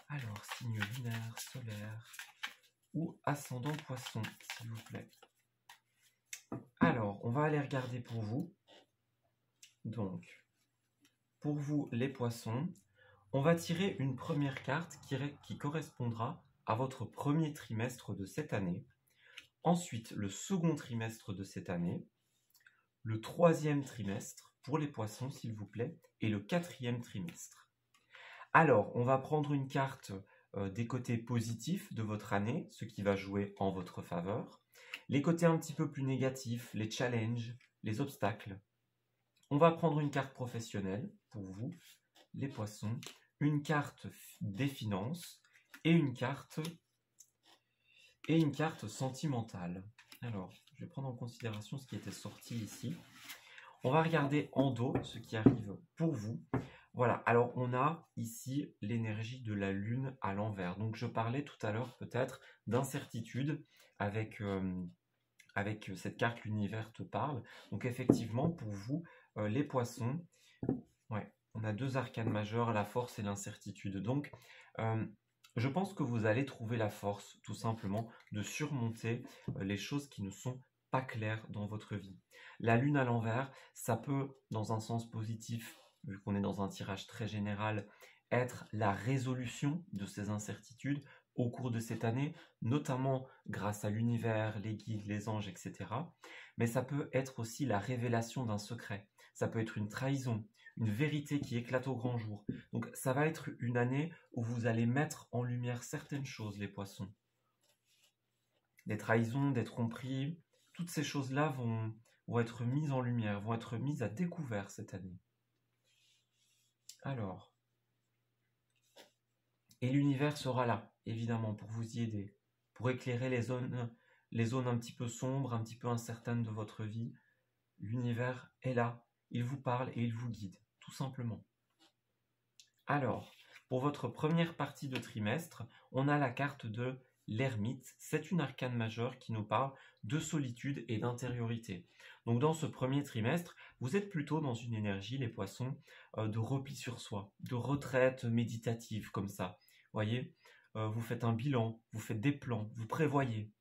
Alors, signe lunaire, solaire ou ascendant poisson s'il vous plaît. Alors, on va aller regarder pour vous. Donc, pour vous les poissons, on va tirer une première carte qui correspondra à votre premier trimestre de cette année. Ensuite, le second trimestre de cette année, le troisième trimestre pour les poissons, s'il vous plaît, et le quatrième trimestre. Alors, on va prendre une carte des côtés positifs de votre année, ce qui va jouer en votre faveur. Les côtés un petit peu plus négatifs, les challenges, les obstacles. On va prendre une carte professionnelle pour vous, les poissons, une carte des finances et une carte sentimentale. Alors, je vais prendre en considération ce qui était sorti ici. On va regarder en dos ce qui arrive pour vous. Voilà, alors on a ici l'énergie de la lune à l'envers. Donc je parlais tout à l'heure peut-être d'incertitude avec cette carte l'univers te parle. Donc effectivement pour vous, les poissons, ouais, on a deux arcanes majeures, la force et l'incertitude. Donc je pense que vous allez trouver la force tout simplement de surmonter les choses qui ne sont pas claires dans votre vie. La lune à l'envers, ça peut, dans un sens positif, vu qu'on est dans un tirage très général, être la résolution de ces incertitudes au cours de cette année, notamment grâce à l'univers, les guides, les anges, etc. Mais ça peut être aussi la révélation d'un secret. Ça peut être une trahison, une vérité qui éclate au grand jour. Donc ça va être une année où vous allez mettre en lumière certaines choses, les poissons. Des trahisons, des tromperies, toutes ces choses-là vont être mises en lumière, vont être mises à découvert cette année. Alors, et l'univers sera là, évidemment, pour vous y aider, pour éclairer les zones un petit peu sombres, un petit peu incertaines de votre vie. L'univers est là, il vous parle et il vous guide, tout simplement. Alors, pour votre première partie de trimestre, on a la carte de l'ermite. C'est une arcane majeure qui nous parle de solitude et d'intériorité. Donc dans ce premier trimestre, vous êtes plutôt dans une énergie, les poissons, de repli sur soi, de retraite méditative comme ça. Voyez, vous faites un bilan, vous faites des plans, vous prévoyez.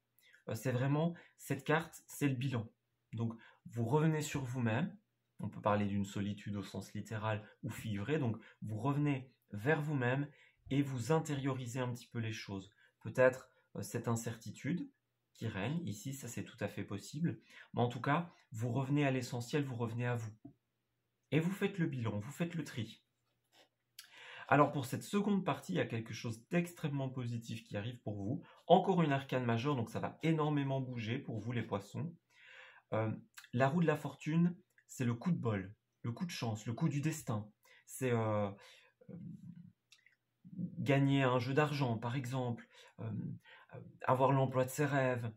C'est vraiment, cette carte, c'est le bilan. Donc vous revenez sur vous-même. On peut parler d'une solitude au sens littéral ou figuré. Donc vous revenez vers vous-même et vous intériorisez un petit peu les choses. Peut-être cette incertitude qui règne, ici ça c'est tout à fait possible, mais en tout cas vous revenez à l'essentiel, vous revenez à vous. Et vous faites le bilan, vous faites le tri. Alors pour cette seconde partie, il y a quelque chose d'extrêmement positif qui arrive pour vous. Encore une arcane majeure, donc ça va énormément bouger pour vous les poissons. La roue de la fortune, c'est le coup de bol, le coup de chance, le coup du destin. C'est gagner un jeu d'argent, par exemple, avoir l'emploi de ses rêves,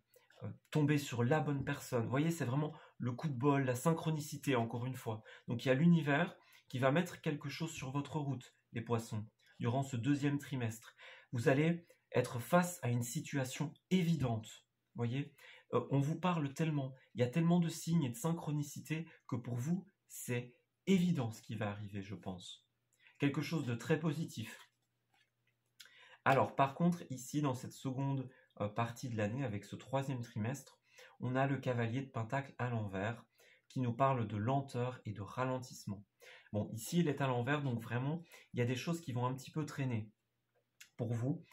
tomber sur la bonne personne. Vous voyez, c'est vraiment le coup de bol, la synchronicité, encore une fois. Donc il y a l'univers qui va mettre quelque chose sur votre route, les poissons, durant ce deuxième trimestre. Vous allez être face à une situation évidente, vous voyez, on vous parle tellement, il y a tellement de signes et de synchronicité que pour vous, c'est évident ce qui va arriver, je pense. Quelque chose de très positif. Alors, par contre, ici, dans cette seconde partie de l'année, avec ce troisième trimestre, on a le cavalier de Pentacle à l'envers, qui nous parle de lenteur et de ralentissement. Bon, ici, il est à l'envers, donc vraiment, il y a des choses qui vont un petit peu traîner pour vous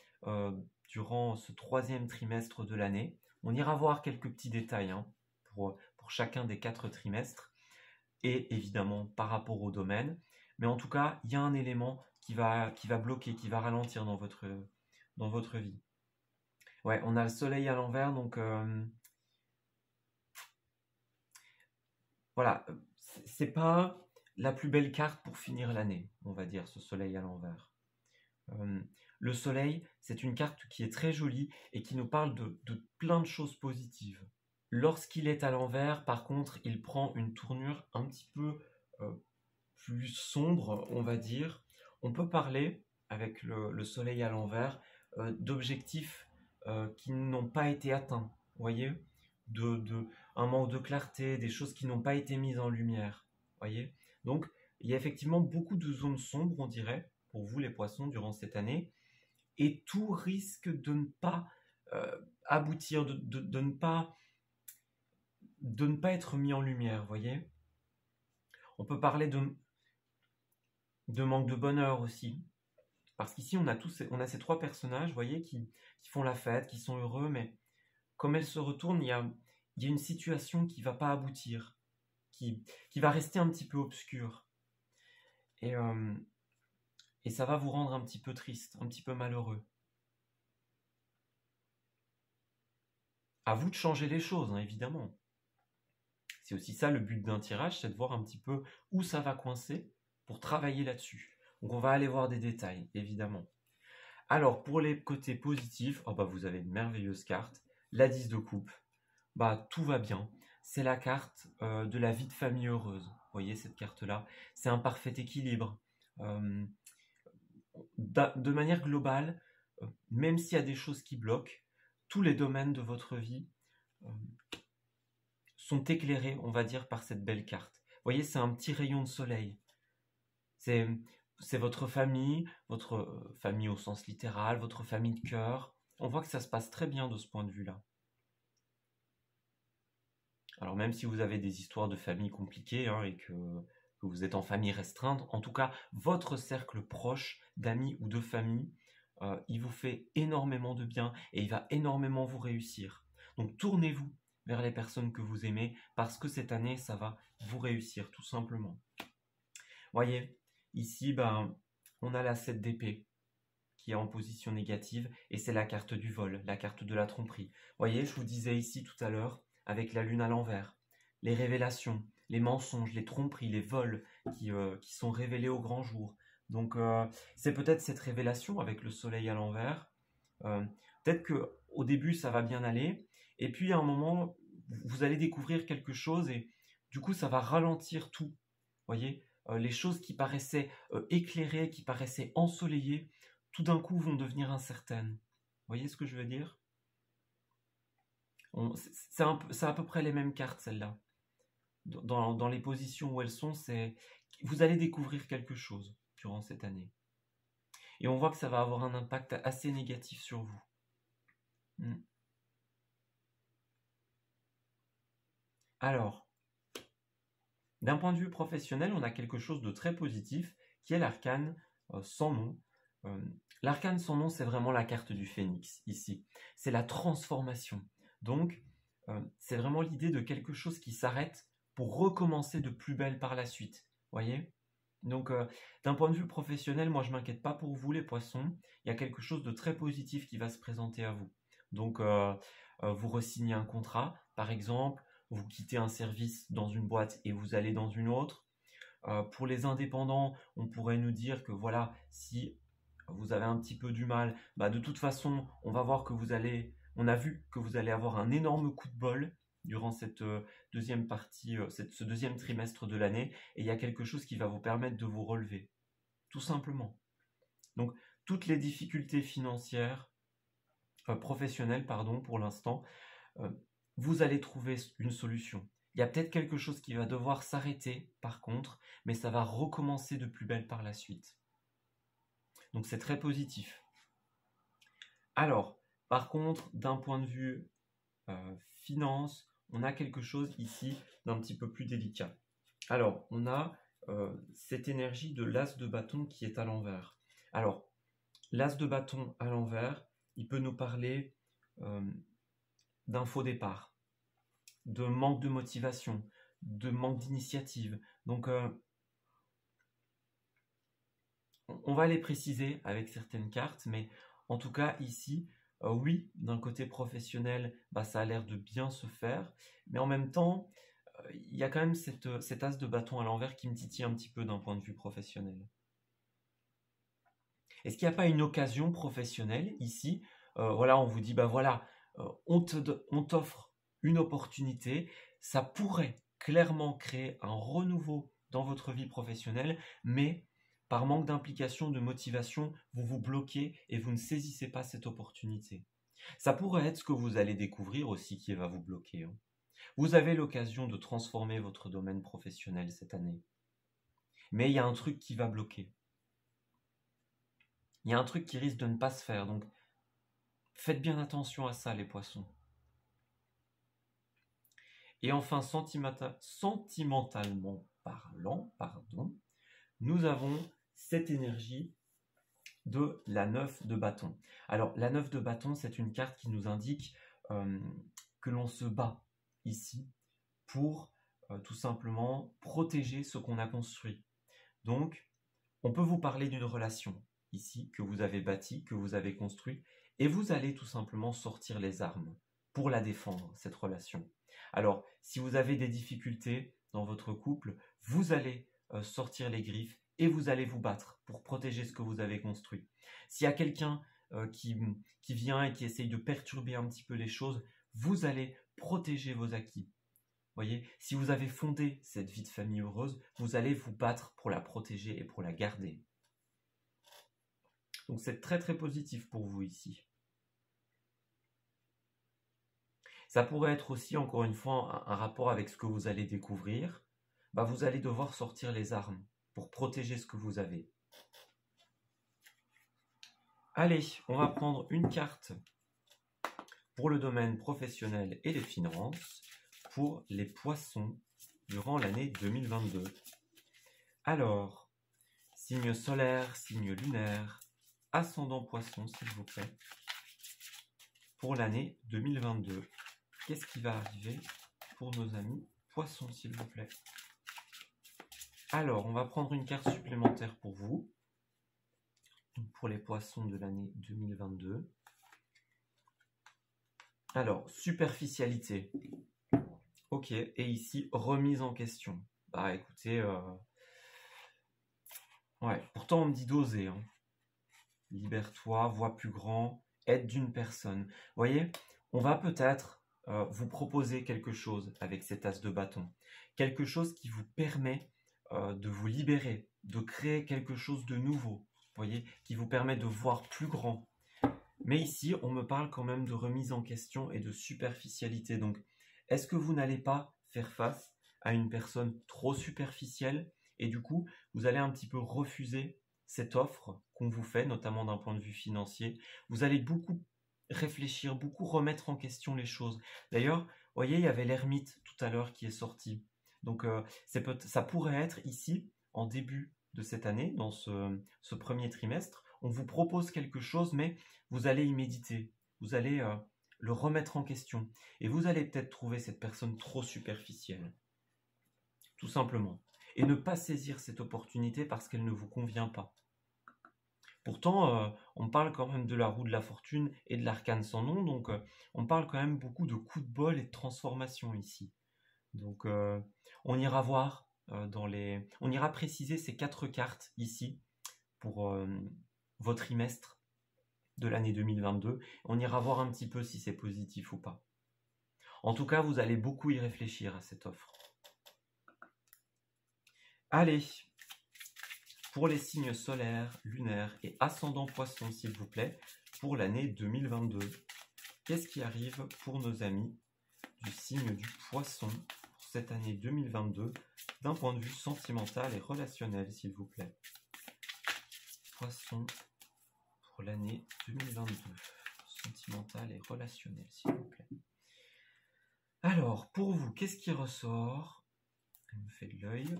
durant ce troisième trimestre de l'année. On ira voir quelques petits détails pour chacun des 4 trimestres, et évidemment par rapport au domaine. Mais en tout cas, il y a un élément qui va bloquer, qui va ralentir dans votre vie. Ouais, on a le soleil à l'envers, donc voilà, c'est pas la plus belle carte pour finir l'année, on va dire, ce soleil à l'envers. Le soleil, c'est une carte qui est très jolie et qui nous parle de plein de choses positives. Lorsqu'il est à l'envers, par contre, il prend une tournure un petit peu plus sombre, on va dire. On peut parler, avec le soleil à l'envers, d'objectifs qui n'ont pas été atteints, vous voyez, un manque de clarté, des choses qui n'ont pas été mises en lumière, voyez. Donc, il y a effectivement beaucoup de zones sombres, on dirait, pour vous les poissons, durant cette année, et tout risque de ne pas aboutir, de ne pas être mis en lumière, voyez. On peut parler de manque de bonheur aussi. Parce qu'ici, on a ces 3 personnages, vous voyez, qui font la fête, qui sont heureux, mais comme elles se retournent, il y a une situation qui ne va pas aboutir, qui va rester un petit peu obscure. Et ça va vous rendre un petit peu triste, un petit peu malheureux. À vous de changer les choses, évidemment. C'est aussi ça le but d'un tirage, c'est de voir un petit peu où ça va coincer pour travailler là-dessus. Donc on va aller voir des détails, évidemment. Alors, pour les côtés positifs, vous avez une merveilleuse carte. La 10 de coupe. Tout va bien. C'est la carte de la vie de famille heureuse. Vous voyez cette carte-là? C'est un parfait équilibre. De manière globale, même s'il y a des choses qui bloquent, tous les domaines de votre vie sont éclairés, on va dire, par cette belle carte. Vous voyez, c'est un petit rayon de soleil. C'est votre famille au sens littéral, votre famille de cœur. On voit que ça se passe très bien de ce point de vue-là. Alors même si vous avez des histoires de famille compliquées et que vous êtes en famille restreinte, en tout cas, votre cercle proche d'amis ou de famille, il vous fait énormément de bien et il va énormément vous réussir. Donc tournez-vous vers les personnes que vous aimez parce que cette année, ça va vous réussir tout simplement. Voyez, ici, on a la 7 d'épée qui est en position négative et c'est la carte du vol, la carte de la tromperie. Voyez, je vous disais ici tout à l'heure, avec la lune à l'envers, les révélations, les mensonges, les tromperies, les vols qui sont révélés au grand jour. Donc c'est peut-être cette révélation avec le soleil à l'envers. Peut-être qu'au début ça va bien aller et puis à un moment vous allez découvrir quelque chose et du coup ça va ralentir tout. Voyez, les choses qui paraissaient éclairées, qui paraissaient ensoleillées, tout d'un coup vont devenir incertaines. Vous voyez ce que je veux dire? C'est à peu près les mêmes cartes, celles-là. Dans les positions où elles sont, vous allez découvrir quelque chose durant cette année. Et on voit que ça va avoir un impact assez négatif sur vous. Alors, d'un point de vue professionnel, on a quelque chose de très positif qui est l'arcane sans nom. L'arcane sans nom, c'est vraiment la carte du phénix ici. C'est la transformation. Donc, c'est vraiment l'idée de quelque chose qui s'arrête pour recommencer de plus belle par la suite. Voyez? Donc, d'un point de vue professionnel, moi, je ne m'inquiète pas pour vous, les poissons. Il y a quelque chose de très positif qui va se présenter à vous. Donc, vous re-signez un contrat, par exemple. Vous quittez un service dans une boîte et vous allez dans une autre. Pour les indépendants, on pourrait nous dire que voilà, si vous avez un petit peu du mal, de toute façon, on a vu que vous allez avoir un énorme coup de bol durant cette deuxième partie, ce deuxième trimestre de l'année, et il y a quelque chose qui va vous permettre de vous relever, tout simplement. Donc, toutes les difficultés financières, professionnelles, pardon, pour l'instant, vous allez trouver une solution. Il y a peut-être quelque chose qui va devoir s'arrêter, par contre, mais ça va recommencer de plus belle par la suite. Donc c'est très positif. Alors, par contre, d'un point de vue finance, on a quelque chose ici d'un petit peu plus délicat. Alors, on a cette énergie de l'as de bâton qui est à l'envers. Alors, l'as de bâton à l'envers, il peut nous parler d'un faux départ, de manque de motivation, de manque d'initiative. Donc, on va les préciser avec certaines cartes, mais en tout cas ici, oui, d'un côté professionnel, ça a l'air de bien se faire, mais en même temps, il y a quand même cet as de bâton à l'envers qui me titille un petit peu d'un point de vue professionnel. Est-ce qu'il n'y a pas une occasion professionnelle ici? Voilà, on vous dit, voilà, on t'offre une opportunité, ça pourrait clairement créer un renouveau dans votre vie professionnelle, mais par manque d'implication, de motivation, vous vous bloquez et vous ne saisissez pas cette opportunité. Ça pourrait être ce que vous allez découvrir aussi qui va vous bloquer, hein. Vous avez l'occasion de transformer votre domaine professionnel cette année, mais il y a un truc qui va bloquer. Il y a un truc qui risque de ne pas se faire, donc faites bien attention à ça, les poissons. Et enfin, sentimentalement parlant, nous avons cette énergie de la 9 de bâton. Alors, la 9 de bâton, c'est une carte qui nous indique que l'on se bat ici pour tout simplement protéger ce qu'on a construit. Donc, on peut vous parler d'une relation ici que vous avez bâtie, que vous avez construite, et vous allez tout simplement sortir les armes pour la défendre, cette relation. Alors, si vous avez des difficultés dans votre couple, vous allez sortir les griffes et vous allez vous battre pour protéger ce que vous avez construit. S'il y a quelqu'un qui vient et qui essaye de perturber un petit peu les choses, vous allez protéger vos acquis. Voyez, si vous avez fondé cette vie de famille heureuse, vous allez vous battre pour la protéger et pour la garder. Donc c'est très très positif pour vous ici. Ça pourrait être aussi, encore une fois, un rapport avec ce que vous allez découvrir. Vous allez devoir sortir les armes pour protéger ce que vous avez. Allez, on va prendre une carte pour le domaine professionnel et les finances pour les poissons durant l'année 2022. Alors, signe solaire, signe lunaire, ascendant poisson, s'il vous plaît, pour l'année 2022. Qu'est-ce qui va arriver pour nos amis poissons, s'il vous plaît? Alors, on va prendre une carte supplémentaire pour vous, pour les poissons de l'année 2022. Alors, superficialité. Ok, et ici, remise en question. Écoutez, ouais, pourtant on me dit d'oser, hein. Libère-toi, vois plus grand, aide d'une personne. Vous voyez, on va peut-être vous proposer quelque chose avec cet as de bâton. Quelque chose qui vous permet de vous libérer, de créer quelque chose de nouveau. Vous voyez, qui vous permet de voir plus grand. Mais ici, on me parle quand même de remise en question et de superficialité. Donc, est-ce que vous n'allez pas faire face à une personne trop superficielle et du coup, vous allez un petit peu refuser cette offre qu'on vous fait, notamment d'un point de vue financier. Vous allez beaucoup réfléchir, beaucoup remettre en question les choses. D'ailleurs, vous voyez, il y avait l'ermite tout à l'heure qui est sorti. Donc, ça pourrait être ici, en début de cette année, dans ce premier trimestre, on vous propose quelque chose, mais vous allez y méditer. Vous allez le remettre en question. Et vous allez peut-être trouver cette personne trop superficielle. Tout simplement. Et ne pas saisir cette opportunité parce qu'elle ne vous convient pas. Pourtant, on parle quand même de la roue de la fortune et de l'arcane sans nom, donc on parle quand même beaucoup de coups de bol et de transformation ici. Donc on ira voir on ira préciser ces 4 cartes ici pour votre trimestre de l'année 2022. On ira voir un petit peu si c'est positif ou pas. En tout cas, vous allez beaucoup y réfléchir à cette offre. Allez, pour les signes solaires, lunaires et ascendant poisson, s'il vous plaît, pour l'année 2022. Qu'est-ce qui arrive pour nos amis du signe du Poisson pour cette année 2022, d'un point de vue sentimental et relationnel, s'il vous plaît. Poisson pour l'année 2022, sentimental et relationnel, s'il vous plaît. Alors, pour vous, qu'est-ce qui ressort? Elle me fait de l'œil.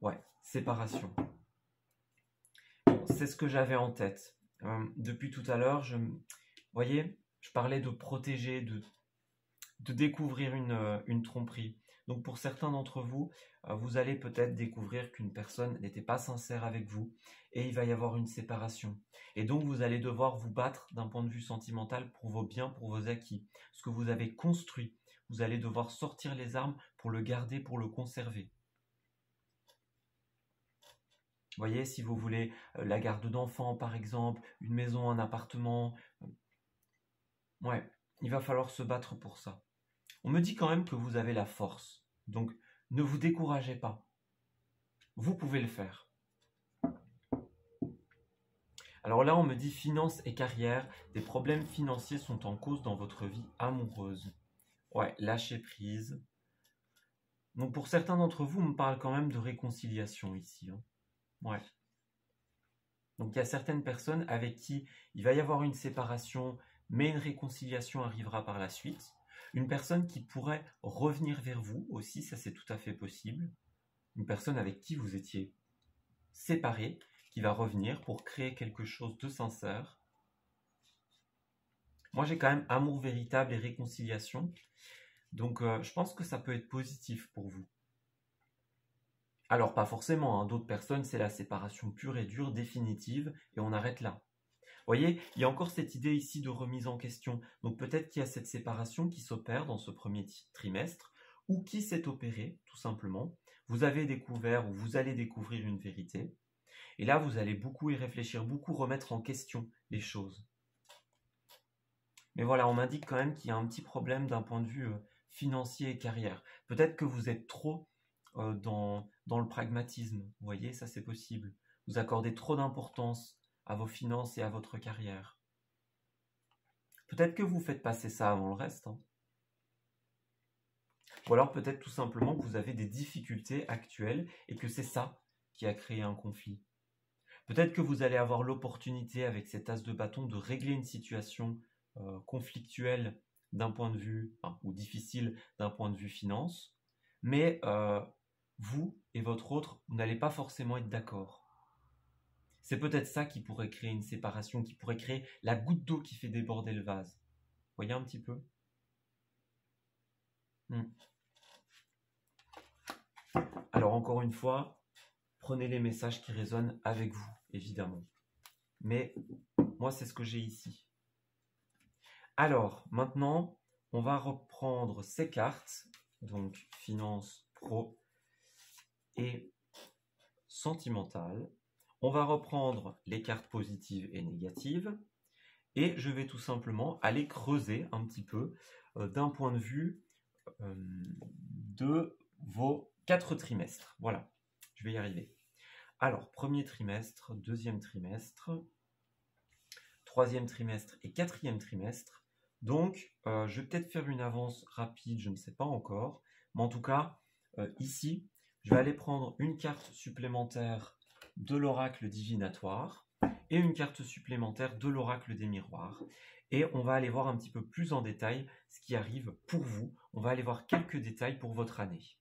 Ouais, séparation. C'est ce que j'avais en tête. Depuis tout à l'heure, vous voyez, je parlais de protéger, de découvrir une tromperie. Donc pour certains d'entre vous, vous allez peut-être découvrir qu'une personne n'était pas sincère avec vous et il va y avoir une séparation. Et donc vous allez devoir vous battre d'un point de vue sentimental pour vos biens, pour vos acquis. Ce que vous avez construit, vous allez devoir sortir les armes pour le garder, pour le conserver. Vous voyez, si vous voulez la garde d'enfants par exemple, une maison, un appartement, ouais, il va falloir se battre pour ça. On me dit quand même que vous avez la force, donc ne vous découragez pas. Vous pouvez le faire. Alors là, on me dit finances et carrière, des problèmes financiers sont en cause dans votre vie amoureuse. Ouais, lâchez prise. Donc pour certains d'entre vous, on me parle quand même de réconciliation ici. Ouais. Donc il y a certaines personnes avec qui il va y avoir une séparation, mais une réconciliation arrivera par la suite. Une personne qui pourrait revenir vers vous aussi, ça c'est tout à fait possible. Une personne avec qui vous étiez séparés, qui va revenir pour créer quelque chose de sincère. Moi j'ai quand même amour véritable et réconciliation. Donc je pense que ça peut être positif pour vous. Alors pas forcément, d'autres personnes c'est la séparation pure et dure, définitive, et on arrête là. Vous voyez, il y a encore cette idée ici de remise en question. Donc peut-être qu'il y a cette séparation qui s'opère dans ce premier trimestre, ou qui s'est opérée, tout simplement. Vous avez découvert ou vous allez découvrir une vérité. Et là, vous allez beaucoup y réfléchir, beaucoup remettre en question les choses. Mais voilà, on m'indique quand même qu'il y a un petit problème d'un point de vue financier et carrière. Peut-être que vous êtes trop dans le pragmatisme. Vous voyez, ça c'est possible. Vous accordez trop d'importance à vos finances et à votre carrière. Peut-être que vous faites passer ça avant le reste. Ou alors peut-être tout simplement que vous avez des difficultés actuelles et que c'est ça qui a créé un conflit. Peut-être que vous allez avoir l'opportunité avec cet as de bâton de régler une situation conflictuelle d'un point de vue, ou difficile d'un point de vue finance, mais vous et votre autre, vous n'allez pas forcément être d'accord. C'est peut-être ça qui pourrait créer une séparation, qui pourrait créer la goutte d'eau qui fait déborder le vase. Vous voyez un petit peu? Alors encore une fois, prenez les messages qui résonnent avec vous, évidemment. Mais moi, c'est ce que j'ai ici. Alors, maintenant, on va reprendre ces cartes, donc finance, pro et sentimentale. On va reprendre les cartes positives et négatives et je vais tout simplement aller creuser un petit peu d'un point de vue de vos 4 trimestres. Voilà, je vais y arriver. Alors, premier trimestre, deuxième trimestre, troisième trimestre et quatrième trimestre. Donc, je vais peut-être faire une avance rapide, je ne sais pas encore. Mais en tout cas, ici, je vais aller prendre une carte supplémentaire de l'oracle divinatoire et une carte supplémentaire de l'oracle des miroirs. Et on va aller voir un petit peu plus en détail ce qui arrive pour vous. On va aller voir quelques détails pour votre année.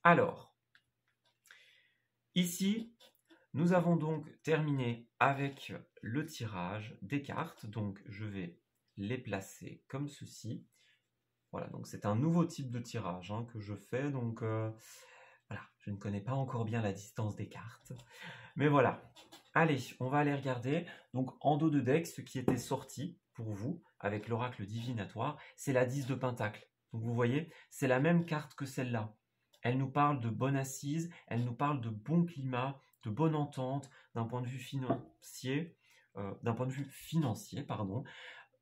Alors, ici, Nous avons donc terminé avec le tirage des cartes. Donc, je vais les placer comme ceci. Voilà, donc c'est un nouveau type de tirage que je fais. Donc, voilà, je ne connais pas encore bien la distance des cartes. Mais voilà. Allez, on va aller regarder. Donc, en dos de deck, ce qui était sorti pour vous avec l'oracle divinatoire, c'est la 10 de Pentacle. Donc, vous voyez, c'est la même carte que celle-là. Elle nous parle de bonne assise, elle nous parle de bon climat, de bonne entente, d'un point de vue financier, pardon,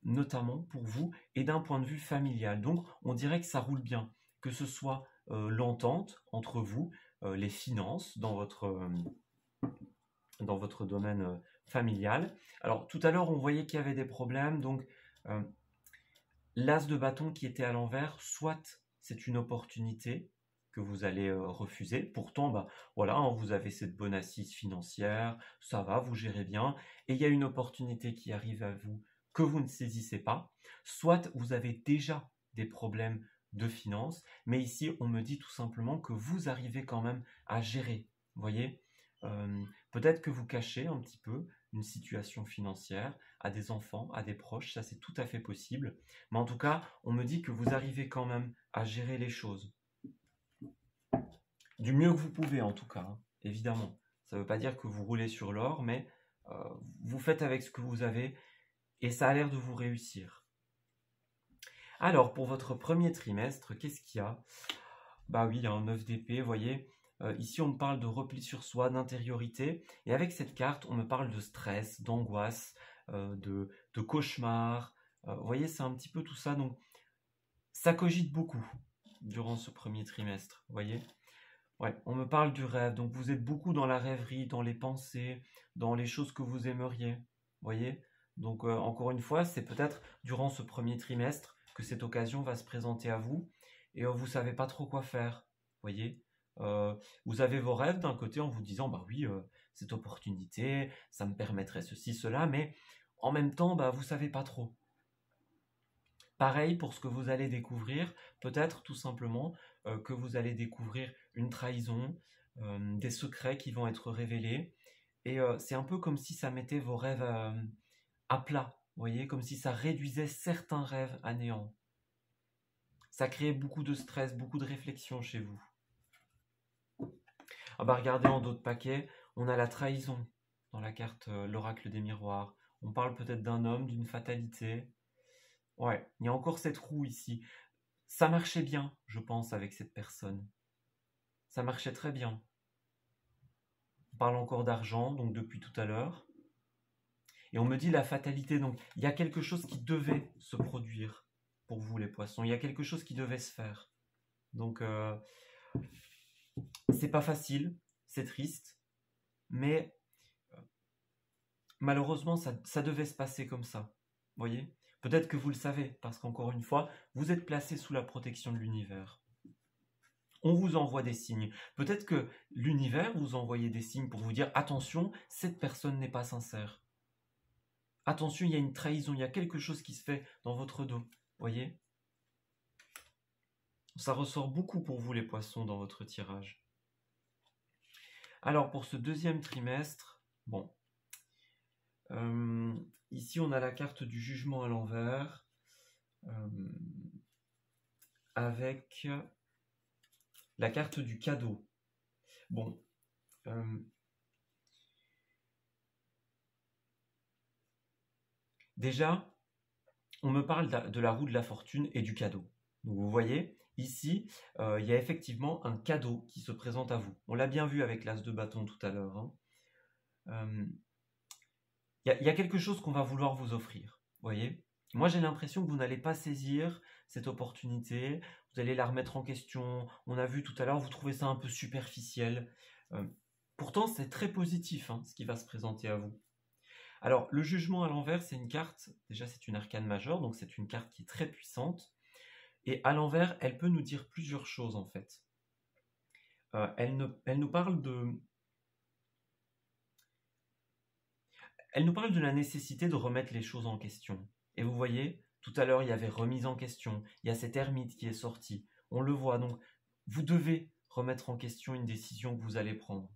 notamment pour vous, et d'un point de vue familial. Donc, on dirait que ça roule bien, que ce soit l'entente entre vous, les finances dans votre domaine familial. Alors, tout à l'heure, on voyait qu'il y avait des problèmes, donc l'as de bâton qui était à l'envers, soit c'est une opportunité que vous allez refuser. Pourtant, voilà, vous avez cette bonne assise financière, ça va, vous gérez bien, et il y a une opportunité qui arrive à vous que vous ne saisissez pas. Soit vous avez déjà des problèmes de finances, mais ici, on me dit tout simplement que vous arrivez quand même à gérer. Vous voyez, peut-être que vous cachez un petit peu une situation financière à des enfants, à des proches, ça c'est tout à fait possible. Mais en tout cas, on me dit que vous arrivez quand même à gérer les choses. Du mieux que vous pouvez en tout cas, évidemment. Ça ne veut pas dire que vous roulez sur l'or, mais vous faites avec ce que vous avez et ça a l'air de vous réussir. Alors, pour votre premier trimestre, qu'est-ce qu'il y a? Bah oui, il y a un 9 d'épée, vous voyez. Ici, on me parle de repli sur soi, d'intériorité. Et avec cette carte, on me parle de stress, d'angoisse, de cauchemar. Vous voyez, c'est un petit peu tout ça. Donc, ça cogite beaucoup durant ce premier trimestre, vous voyez. Ouais, on me parle du rêve. Donc, vous êtes beaucoup dans la rêverie, dans les pensées, dans les choses que vous aimeriez, vous voyez. Donc, encore une fois, c'est peut-être durant ce premier trimestre que cette occasion va se présenter à vous et vous ne savez pas trop quoi faire, vous voyez. Vous avez vos rêves d'un côté en vous disant, bah oui, cette opportunité, ça me permettrait ceci, cela, mais en même temps, vous ne savez pas trop. Pareil pour ce que vous allez découvrir, peut-être tout simplement que vous allez découvrir une trahison, des secrets qui vont être révélés, et c'est un peu comme si ça mettait vos rêves à plat, vous voyez, comme si ça réduisait certains rêves à néant. Ça créait beaucoup de stress, beaucoup de réflexion chez vous. Ah bah regardez en dos de paquet, on a la trahison dans la carte l'oracle des miroirs. On parle peut-être d'un homme, d'une fatalité. Ouais, il y a encore cette roue ici. Ça marchait bien, je pense, avec cette personne. Ça marchait très bien. On parle encore d'argent, donc depuis tout à l'heure. Et on me dit la fatalité, donc il y a quelque chose qui devait se produire pour vous les poissons. Il y a quelque chose qui devait se faire. Donc c'est pas facile, c'est triste, mais malheureusement ça devait se passer comme ça. Vous voyez? Peut-être que vous le savez, parce qu'encore une fois, vous êtes placé sous la protection de l'univers. On vous envoie des signes. Peut-être que l'univers vous envoie des signes pour vous dire attention, cette personne n'est pas sincère. Attention, il y a une trahison, il y a quelque chose qui se fait dans votre dos. Voyez? Ça ressort beaucoup pour vous les poissons dans votre tirage. Alors pour ce deuxième trimestre, bon. Ici on a la carte du jugement à l'envers. Avec la carte du cadeau. Bon. Déjà, on me parle de la roue de la fortune et du cadeau. Donc vous voyez, ici, il y a effectivement un cadeau qui se présente à vous. On l'a bien vu avec l'as de bâton tout à l'heure. Il y a quelque chose qu'on va vouloir vous offrir. Vous voyez? Moi, j'ai l'impression que vous n'allez pas saisir cette opportunité. Vous allez la remettre en question. On a vu tout à l'heure, vous trouvez ça un peu superficiel. Pourtant, c'est très positif ce qui va se présenter à vous. Alors, le jugement à l'envers, c'est une carte, déjà c'est une arcane majeure, donc c'est une carte qui est très puissante. Et à l'envers, elle peut nous dire plusieurs choses en fait. Elle nous parle de... Elle nous parle de la nécessité de remettre les choses en question. Et vous voyez, tout à l'heure, il y avait remise en question. Il y a cet ermite qui est sorti. On le voit, donc vous devez remettre en question une décision que vous allez prendre.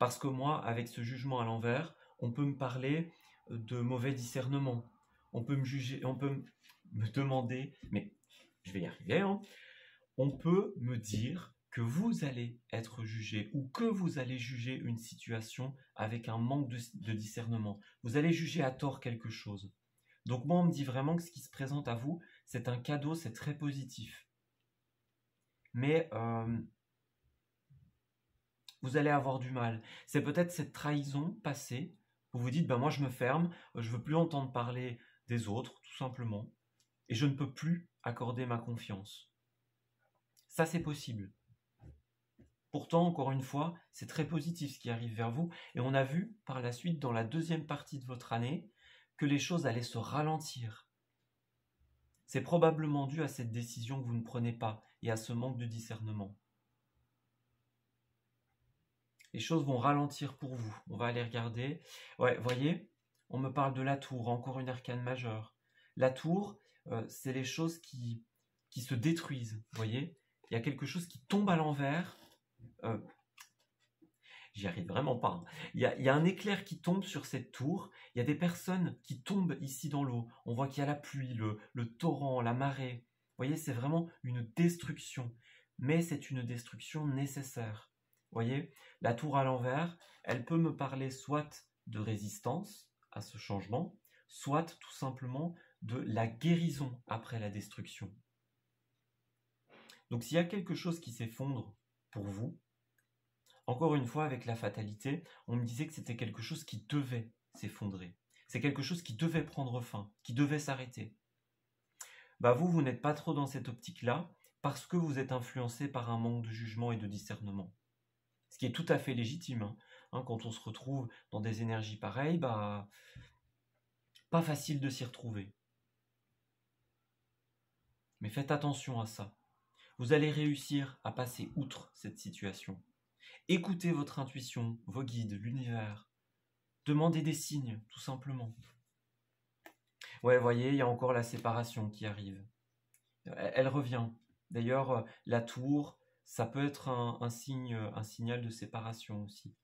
Parce que moi, avec ce jugement à l'envers, on peut me parler de mauvais discernement. On peut me juger, on peut me demander, mais je vais y arriver, hein. On peut me dire que vous allez être jugé ou que vous allez juger une situation avec un manque de discernement. Vous allez juger à tort quelque chose. Donc moi, on me dit vraiment que ce qui se présente à vous, c'est un cadeau, c'est très positif. Mais vous allez avoir du mal. C'est peut-être cette trahison passée. Vous vous dites, ben moi je me ferme, je veux plus entendre parler des autres, tout simplement. Et je ne peux plus accorder ma confiance. Ça, c'est possible. Pourtant, encore une fois, c'est très positif ce qui arrive vers vous. Et on a vu par la suite, dans la deuxième partie de votre année, que les choses allaient se ralentir. C'est probablement dû à cette décision que vous ne prenez pas et à ce manque de discernement. Les choses vont ralentir pour vous. On va aller regarder. Ouais, voyez, on me parle de la tour, encore une arcane majeure. La tour, c'est les choses qui se détruisent, voyez. Il y a quelque chose qui tombe à l'envers. J'y arrive vraiment pas. Hein. Il y a un éclair qui tombe sur cette tour. Il y a des personnes qui tombent ici dans l'eau. On voit qu'il y a la pluie, le torrent, la marée. Vous voyez, c'est vraiment une destruction. Mais c'est une destruction nécessaire. Vous voyez, la tour à l'envers, elle peut me parler soit de résistance à ce changement, soit tout simplement de la guérison après la destruction. Donc s'il y a quelque chose qui s'effondre pour vous, encore une fois, avec la fatalité, on me disait que c'était quelque chose qui devait s'effondrer. C'est quelque chose qui devait prendre fin, qui devait s'arrêter. Bah vous n'êtes pas trop dans cette optique-là parce que vous êtes influencé par un manque de jugement et de discernement. Ce qui est tout à fait légitime. Hein, quand on se retrouve dans des énergies pareilles, bah, pas facile de s'y retrouver. Mais faites attention à ça. Vous allez réussir à passer outre cette situation. Écoutez votre intuition, vos guides, l'univers. Demandez des signes, tout simplement. Ouais, vous voyez, il y a encore la séparation qui arrive. Elle revient. D'ailleurs, la tour, ça peut être un signal de séparation aussi.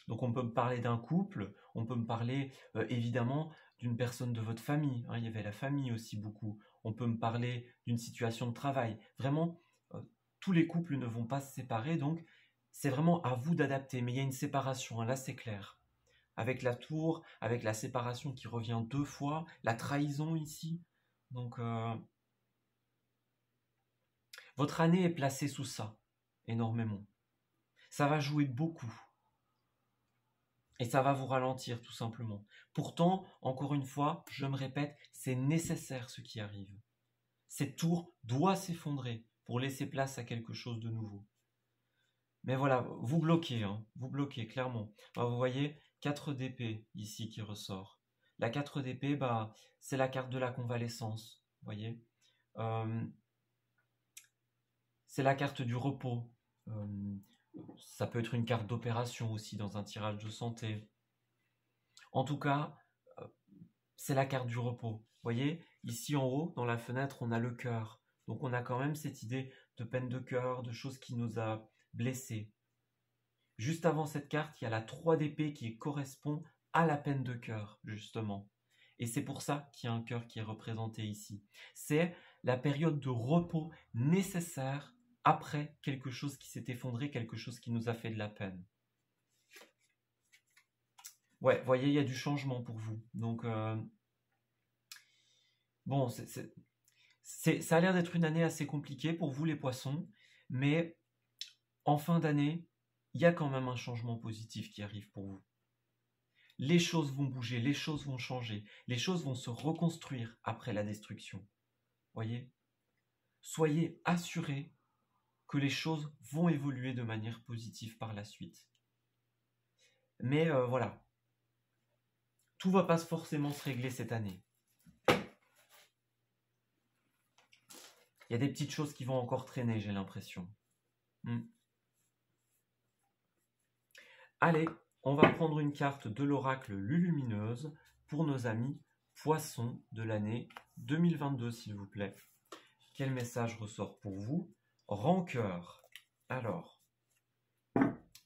Donc on peut me parler d'un couple, on peut me parler évidemment d'une personne de votre famille. Hein, il y avait la famille aussi beaucoup. On peut me parler d'une situation de travail. Vraiment, tous les couples ne vont pas se séparer, donc c'est vraiment à vous d'adapter. Mais il y a une séparation, hein, là c'est clair. Avec la tour, avec la séparation qui revient 2 fois, la trahison ici. Donc, votre année est placée sous ça, énormément. Ça va jouer beaucoup. Et ça va vous ralentir, tout simplement. Pourtant, encore une fois, je me répète, c'est nécessaire ce qui arrive. Cette tour doit s'effondrer pour laisser place à quelque chose de nouveau. Mais voilà, vous bloquez, hein, vous bloquez, clairement. Alors, vous voyez, 4 d'épée ici qui ressort. La 4 d'épée, bah, c'est la carte de la convalescence, vous voyez. C'est la carte du repos. Ça peut être une carte d'opération aussi dans un tirage de santé. En tout cas, c'est la carte du repos. Vous voyez, ici en haut, dans la fenêtre, on a le cœur. Donc on a quand même cette idée de peine de cœur, de choses qui nous a blessés. Juste avant cette carte, il y a la 3 d'épée qui correspond à la peine de cœur, justement. Et c'est pour ça qu'il y a un cœur qui est représenté ici. C'est la période de repos nécessaire après quelque chose qui s'est effondré, quelque chose qui nous a fait de la peine. Ouais, vous voyez, il y a du changement pour vous. Donc, bon, ça a l'air d'être une année assez compliquée pour vous, les poissons. Mais en fin d'année, il y a quand même un changement positif qui arrive pour vous. Les choses vont bouger, les choses vont changer, les choses vont se reconstruire après la destruction. Voyez ? Soyez assurés que les choses vont évoluer de manière positive par la suite. Mais voilà, tout ne va pas forcément se régler cette année. Il y a des petites choses qui vont encore traîner, j'ai l'impression. Allez, on va prendre une carte de l'oracle Lulumineuse pour nos amis poissons de l'année 2022, s'il vous plaît. Quel message ressort pour vous ? Rancœur. Alors,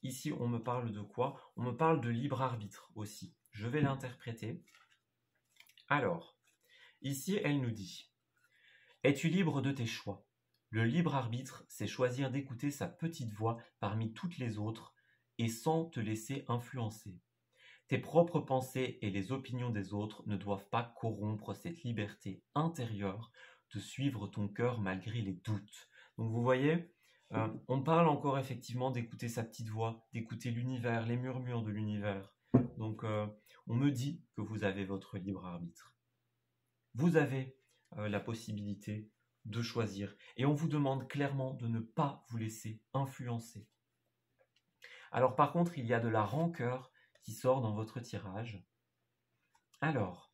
ici, on me parle de quoi? On me parle de libre arbitre aussi. Je vais l'interpréter. Alors, ici, elle nous dit: es-tu libre de tes choix? Le libre arbitre, c'est choisir d'écouter sa petite voix parmi toutes les autres et sans te laisser influencer. Tes propres pensées et les opinions des autres ne doivent pas corrompre cette liberté intérieure de suivre ton cœur malgré les doutes. Donc vous voyez, on parle encore effectivement d'écouter sa petite voix, d'écouter l'univers, les murmures de l'univers. Donc on me dit que vous avez votre libre arbitre. Vous avez la possibilité de choisir. Et on vous demande clairement de ne pas vous laisser influencer. Alors par contre, il y a de la rancœur qui sort dans votre tirage. Alors,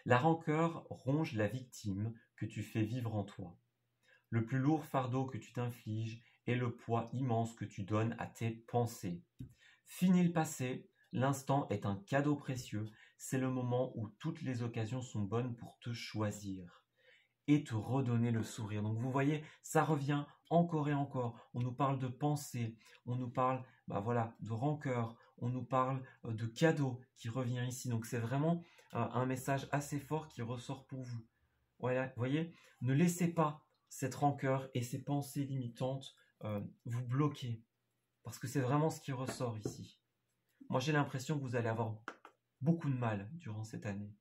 la rancœur ronge la victime que tu fais vivre en toi. Le plus lourd fardeau que tu t'infliges est le poids immense que tu donnes à tes pensées. Fini le passé, l'instant est un cadeau précieux, c'est le moment où toutes les occasions sont bonnes pour te choisir et te redonner le sourire. Donc vous voyez, ça revient encore et encore. On nous parle de pensée, on nous parle de rancœur, on nous parle de cadeau qui revient ici. Donc c'est vraiment un message assez fort qui ressort pour vous. Voilà, vous voyez, ne laissez pas cette rancœur et ces pensées limitantes vous bloquer. Parce que c'est vraiment ce qui ressort ici. Moi j'ai l'impression que vous allez avoir beaucoup de mal durant cette année.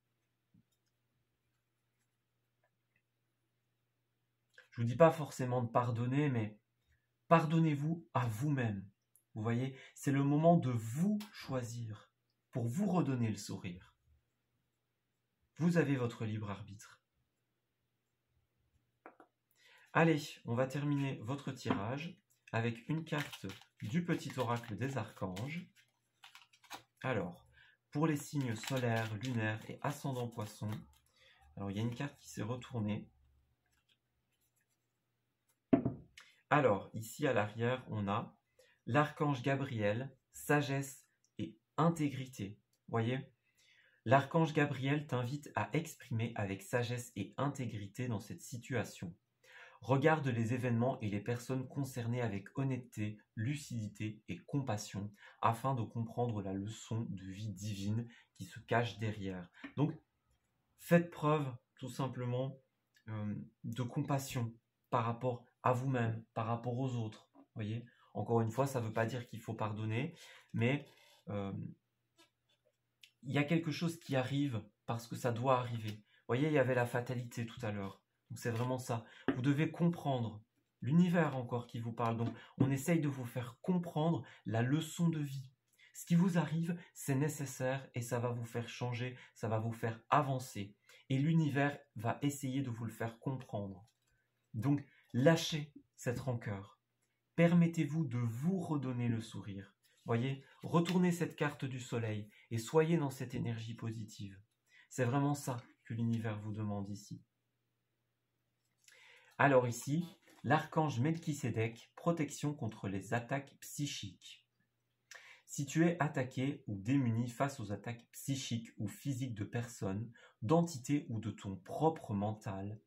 Je ne vous dis pas forcément de pardonner, mais pardonnez-vous à vous-même. Vous voyez, c'est le moment de vous choisir pour vous redonner le sourire. Vous avez votre libre arbitre. Allez, on va terminer votre tirage avec une carte du petit oracle des archanges. Alors, pour les signes solaires, lunaires et ascendant poisson, alors il y a une carte qui s'est retournée. Alors, ici à l'arrière, on a l'archange Gabriel, sagesse et intégrité. Voyez, l'archange Gabriel t'invite à exprimer avec sagesse et intégrité dans cette situation. Regarde les événements et les personnes concernées avec honnêteté, lucidité et compassion afin de comprendre la leçon de vie divine qui se cache derrière. Donc, faites preuve tout simplement de compassion par rapport à vous-même, par rapport aux autres. Voyez, encore une fois, ça ne veut pas dire qu'il faut pardonner, mais il y a quelque chose qui arrive parce que ça doit arriver. Vous voyez, il y avait la fatalité tout à l'heure. Donc c'est vraiment ça. Vous devez comprendre l'univers encore qui vous parle. Donc on essaye de vous faire comprendre la leçon de vie. Ce qui vous arrive, c'est nécessaire et ça va vous faire changer, ça va vous faire avancer. Et l'univers va essayer de vous le faire comprendre. Donc lâchez cette rancœur. Permettez-vous de vous redonner le sourire. Voyez, retournez cette carte du soleil et soyez dans cette énergie positive. C'est vraiment ça que l'univers vous demande ici. Alors ici, l'archange Melchisédek, protection contre les attaques psychiques. Si tu es attaqué ou démuni face aux attaques psychiques ou physiques de personnes, d'entités ou de ton propre mental,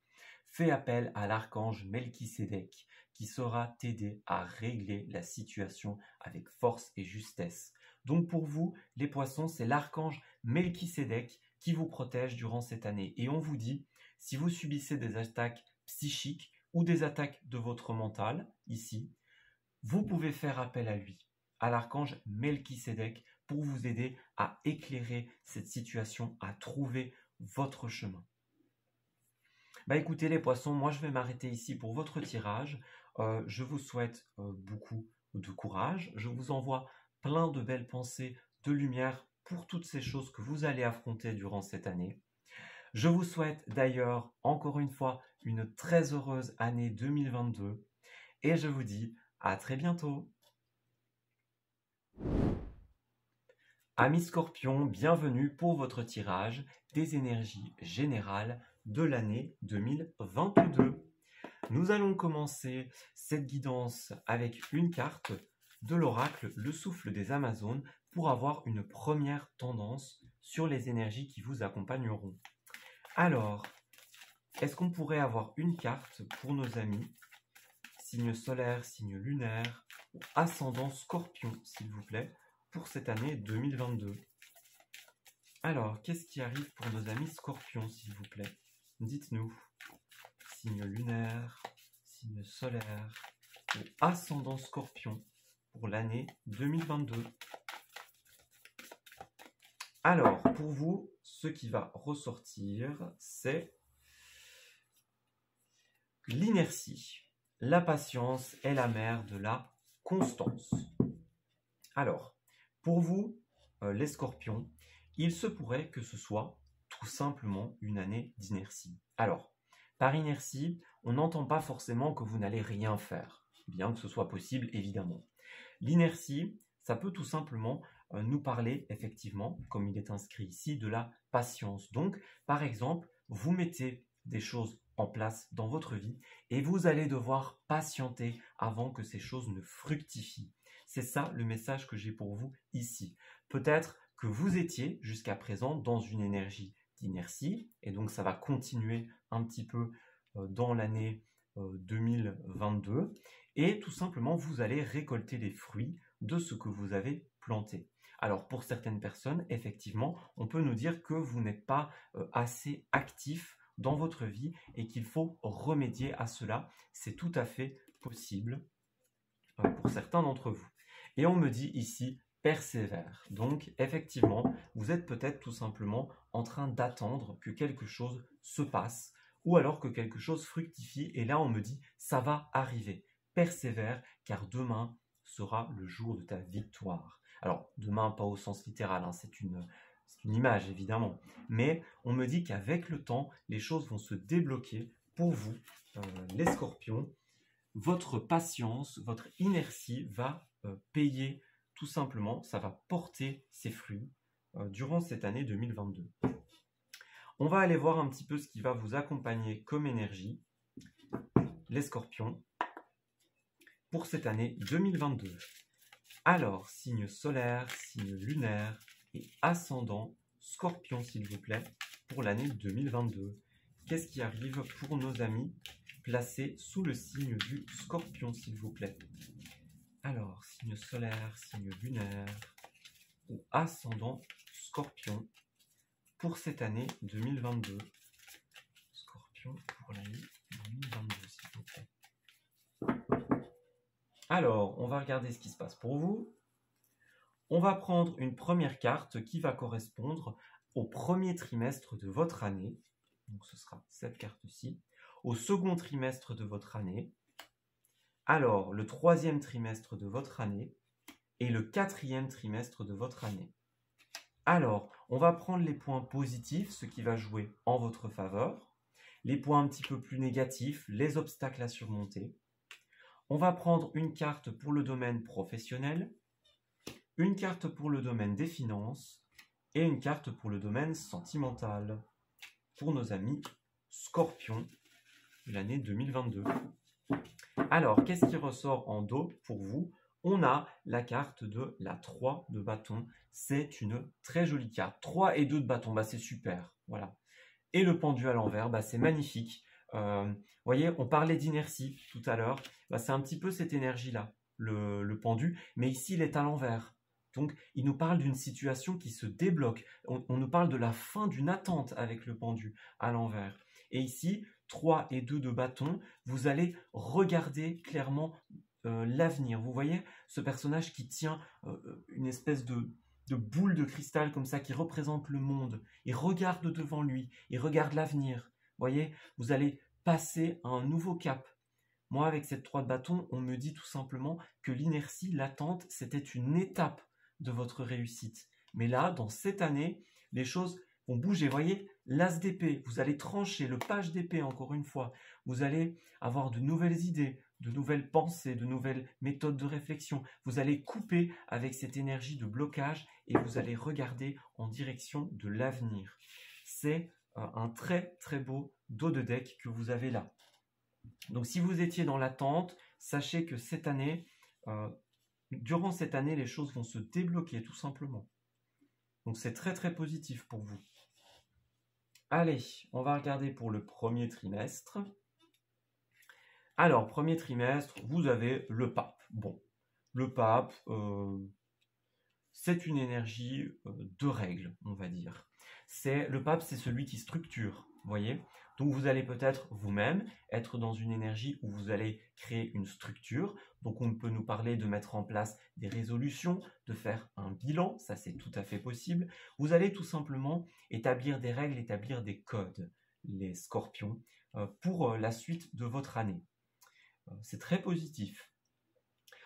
fais appel à l'archange Melchisédek qui saura t'aider à régler la situation avec force et justesse. Donc pour vous, les poissons, c'est l'archange Melchisédek qui vous protège durant cette année. Et on vous dit, si vous subissez des attaques psychiques ou des attaques de votre mental, ici, vous pouvez faire appel à lui, à l'archange Melchisédek, pour vous aider à éclairer cette situation, à trouver votre chemin. Écoutez les poissons, moi je vais m'arrêter ici pour votre tirage. Je vous souhaite beaucoup de courage. Je vous envoie plein de belles pensées, de lumière pour toutes ces choses que vous allez affronter durant cette année. Je vous souhaite d'ailleurs, encore une fois, une très heureuse année 2022 et je vous dis à très bientôt. Amis Scorpions, bienvenue pour votre tirage des énergies générales de l'année 2022. Nous allons commencer cette guidance avec une carte de l'oracle Le Souffle des Amazones pour avoir une première tendance sur les énergies qui vous accompagneront. Alors, est-ce qu'on pourrait avoir une carte pour nos amis, signe solaire, signe lunaire ou ascendant Scorpion, s'il vous plaît, pour cette année 2022. Alors, qu'est-ce qui arrive pour nos amis Scorpions, s'il vous plaît? Dites-nous. Signe lunaire, signe solaire ou ascendant Scorpion pour l'année 2022. Alors, pour vous, ce qui va ressortir, c'est l'inertie. La patience est la mère de la constance. Alors, pour vous, les Scorpions, il se pourrait que ce soit tout simplement une année d'inertie. Alors, par inertie, on n'entend pas forcément que vous n'allez rien faire, bien que ce soit possible, évidemment. L'inertie, ça peut tout simplement nous parler, effectivement, comme il est inscrit ici, de la patience. Donc, par exemple, vous mettez des choses en place dans votre vie et vous allez devoir patienter avant que ces choses ne fructifient. C'est ça le message que j'ai pour vous ici. Peut-être que vous étiez jusqu'à présent dans une énergie d'inertie et donc ça va continuer un petit peu dans l'année 2022 et tout simplement vous allez récolter les fruits de ce que vous avez planté. Alors pour certaines personnes, effectivement, on peut nous dire que vous n'êtes pas assez actif dans votre vie et qu'il faut remédier à cela. C'est tout à fait possible pour certains d'entre vous. Et on me dit ici persévère. Donc effectivement, vous êtes peut-être tout simplement en train d'attendre que quelque chose se passe ou alors que quelque chose fructifie et là on me dit ça va arriver. Persévère car demain sera le jour de ta victoire. Alors demain pas au sens littéral, hein, c'est une image évidemment, mais on me dit qu'avec le temps, les choses vont se débloquer pour vous, les Scorpions. Votre patience, votre inertie va payer tout simplement, ça va porter ses fruits durant cette année 2022. On va aller voir un petit peu ce qui va vous accompagner comme énergie, les Scorpions, pour cette année 2022. Alors, signe solaire, signe lunaire et ascendant Scorpion, s'il vous plaît, pour l'année 2022. Qu'est-ce qui arrive pour nos amis placés sous le signe du Scorpion, s'il vous plaît? Alors, signe solaire, signe lunaire ou ascendant Scorpion pour cette année 2022. Scorpion pour l'année 2022, s'il vous plaît. Alors, on va regarder ce qui se passe pour vous. On va prendre une première carte qui va correspondre au premier trimestre de votre année. Donc, ce sera cette carte-ci. Au second trimestre de votre année. Alors, le troisième trimestre de votre année et le quatrième trimestre de votre année. Alors, on va prendre les points positifs, ce qui va jouer en votre faveur, les points un petit peu plus négatifs, les obstacles à surmonter. On va prendre une carte pour le domaine professionnel, une carte pour le domaine des finances et une carte pour le domaine sentimental. Pour nos amis Scorpions, l'année 2022. Alors, qu'est-ce qui ressort en dos pour vous? On a la carte de la 3 de bâton. C'est une très jolie carte. 3 et 2 de bâton, bah, c'est super. Voilà. Et le pendu à l'envers, bah, c'est magnifique. Vous voyez, on parlait d'inertie tout à l'heure. Bah, c'est un petit peu cette énergie-là, le pendu. Mais ici, il est à l'envers. Donc, il nous parle d'une situation qui se débloque. On nous parle de la fin d'une attente avec le pendu à l'envers. Et ici, 3 et 2 de bâton, vous allez regarder clairement l'avenir. Vous voyez ce personnage qui tient une espèce de boule de cristal comme ça qui représente le monde. Il regarde devant lui, il regarde l'avenir. Vous voyez, vous allez passer à un nouveau cap. Moi, avec cette 3 de bâton, on me dit tout simplement que l'inertie, l'attente, c'était une étape de votre réussite. Mais là, dans cette année, les choses vont bouger. Vous voyez, l'as d'épée, vous allez trancher, le page d'épée, encore une fois. Vous allez avoir de nouvelles idées, de nouvelles pensées, de nouvelles méthodes de réflexion. Vous allez couper avec cette énergie de blocage et vous allez regarder en direction de l'avenir. C'est un très très beau dos de deck que vous avez là. Donc si vous étiez dans l'attente, sachez que cette année, durant cette année, les choses vont se débloquer tout simplement. Donc c'est très très positif pour vous. Allez, on va regarder pour le premier trimestre. Alors, premier trimestre, vous avez le pape. Bon, le pape, c'est une énergie de règle, on va dire. Le pape, c'est celui qui structure, vous voyez. Donc vous allez peut-être vous-même être dans une énergie où vous allez créer une structure. Donc on peut nous parler de mettre en place des résolutions, de faire un bilan, ça c'est tout à fait possible. Vous allez tout simplement établir des règles, établir des codes, les scorpions, pour la suite de votre année. C'est très positif.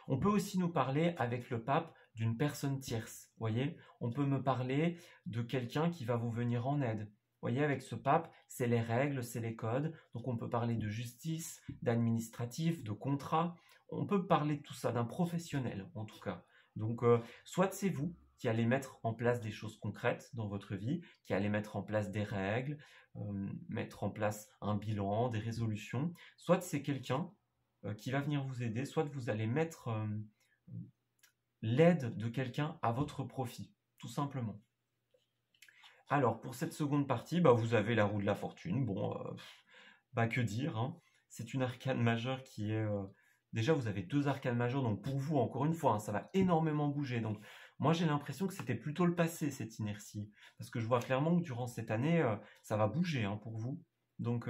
On peut aussi nous parler avec le pape d'une personne tierce, voyez. On peut me parler de quelqu'un qui va vous venir en aide. Voyez, avec ce pape, c'est les règles, c'est les codes. Donc on peut parler de justice, d'administratif, de contrat. On peut parler de tout ça, d'un professionnel en tout cas. Donc soit c'est vous qui allez mettre en place des choses concrètes dans votre vie, qui allez mettre en place des règles, mettre en place un bilan, des résolutions. Soit c'est quelqu'un qui va venir vous aider, soit vous allez mettre l'aide de quelqu'un à votre profit, tout simplement. Alors, pour cette seconde partie, vous avez la roue de la fortune. Bon, que dire, hein. C'est une arcane majeure qui est... Déjà, vous avez 2 arcanes majeures, donc pour vous, encore une fois, hein, ça va énormément bouger. Donc, moi, j'ai l'impression que c'était plutôt le passé, cette inertie. Parce que je vois clairement que durant cette année, ça va bouger hein, pour vous. Donc,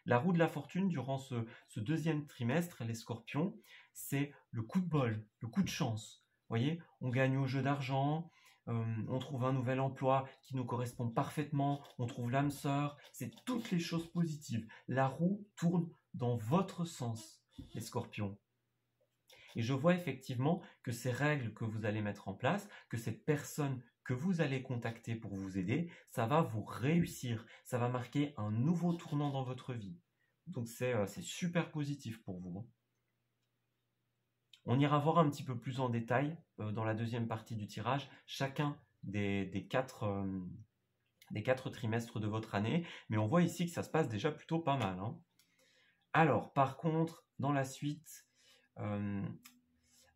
la roue de la fortune, durant ce deuxième trimestre, les scorpions, c'est le coup de bol, le coup de chance. Vous voyez, on gagne au jeu d'argent, on trouve un nouvel emploi qui nous correspond parfaitement, on trouve l'âme sœur, c'est toutes les choses positives. La roue tourne dans votre sens, les scorpions. Et je vois effectivement que ces règles que vous allez mettre en place, que cette personne que vous allez contacter pour vous aider, ça va vous réussir, ça va marquer un nouveau tournant dans votre vie. Donc c'est super positif pour vous. On ira voir un petit peu plus en détail dans la deuxième partie du tirage, chacun des 4 trimestres de votre année, mais on voit ici que ça se passe déjà plutôt pas mal, hein. Alors, par contre, dans la suite,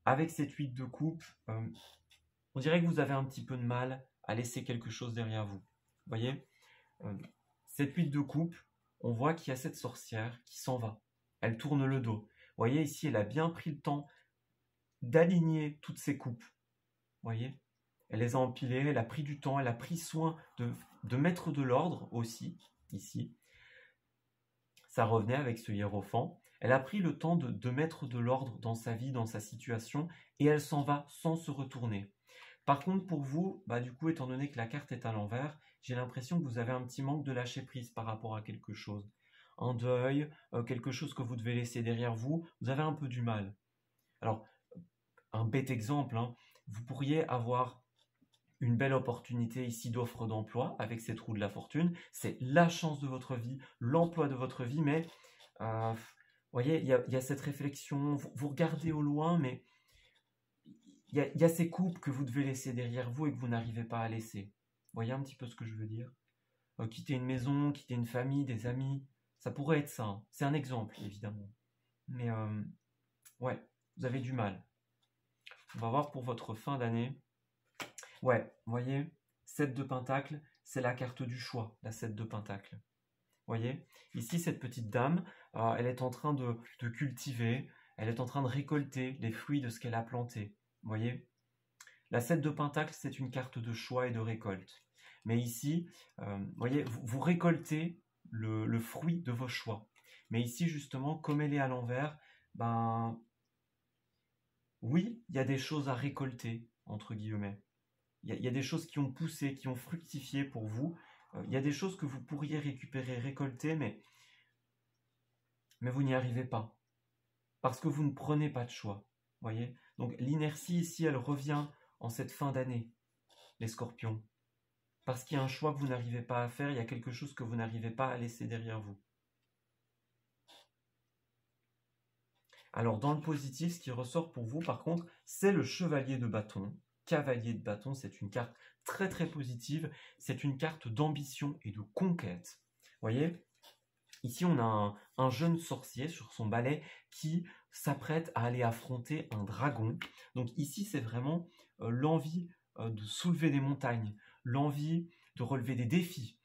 avec cette 8 de coupe, on dirait que vous avez un petit peu de mal à laisser quelque chose derrière vous. Vous voyez, cette 8 de coupe, on voit qu'il y a cette sorcière qui s'en va. Elle tourne le dos. Vous voyez, ici, elle a bien pris le temps d'aligner toutes ses coupes. Vous voyez, elle les a empilées, elle a pris du temps, elle a pris soin de mettre de l'ordre aussi, ici. Ça revenait avec ce hiérophant. Elle a pris le temps de mettre de l'ordre dans sa vie, dans sa situation, et elle s'en va sans se retourner. Par contre, pour vous, du coup, étant donné que la carte est à l'envers, j'ai l'impression que vous avez un petit manque de lâcher prise par rapport à quelque chose. Un deuil, quelque chose que vous devez laisser derrière vous, vous avez un peu du mal. Alors, un bête exemple, hein, vous pourriez avoir une belle opportunité ici d'offre d'emploi avec cette roue de la fortune. C'est la chance de votre vie, l'emploi de votre vie, mais vous voyez, il y a cette réflexion, vous regardez au loin, mais il y a ces coupes que vous devez laisser derrière vous et que vous n'arrivez pas à laisser. Vous voyez un petit peu ce que je veux dire? Quitter une maison, quitter une famille, des amis, ça pourrait être ça, hein. C'est un exemple, évidemment. Mais ouais, vous avez du mal. On va voir pour votre fin d'année. Ouais, vous voyez, 7 de pentacle, c'est la carte du choix, la 7 de pentacle. Vous voyez, ici, cette petite dame, elle est en train de cultiver, elle est en train de récolter les fruits de ce qu'elle a planté. Vous voyez, la 7 de pentacle, c'est une carte de choix et de récolte. Mais ici, vous voyez, vous récoltez le fruit de vos choix. Mais ici, justement, comme elle est à l'envers, oui, il y a des choses à récolter, entre guillemets. Il y a des choses qui ont poussé, qui ont fructifié pour vous. Il y a des choses que vous pourriez récupérer, récolter, mais vous n'y arrivez pas. Parce que vous ne prenez pas de choix. Voyez ? Donc l'inertie ici, elle revient en cette fin d'année, les scorpions. Parce qu'il y a un choix que vous n'arrivez pas à faire, il y a quelque chose que vous n'arrivez pas à laisser derrière vous. Alors dans le positif, ce qui ressort pour vous, par contre, c'est le chevalier de bâton. Cavalier de bâton, c'est une carte très très positive. C'est une carte d'ambition et de conquête. Vous voyez ? Ici, on a un jeune sorcier sur son balai qui s'apprête à aller affronter un dragon. Donc ici, c'est vraiment l'envie de soulever des montagnes, l'envie de relever des défis.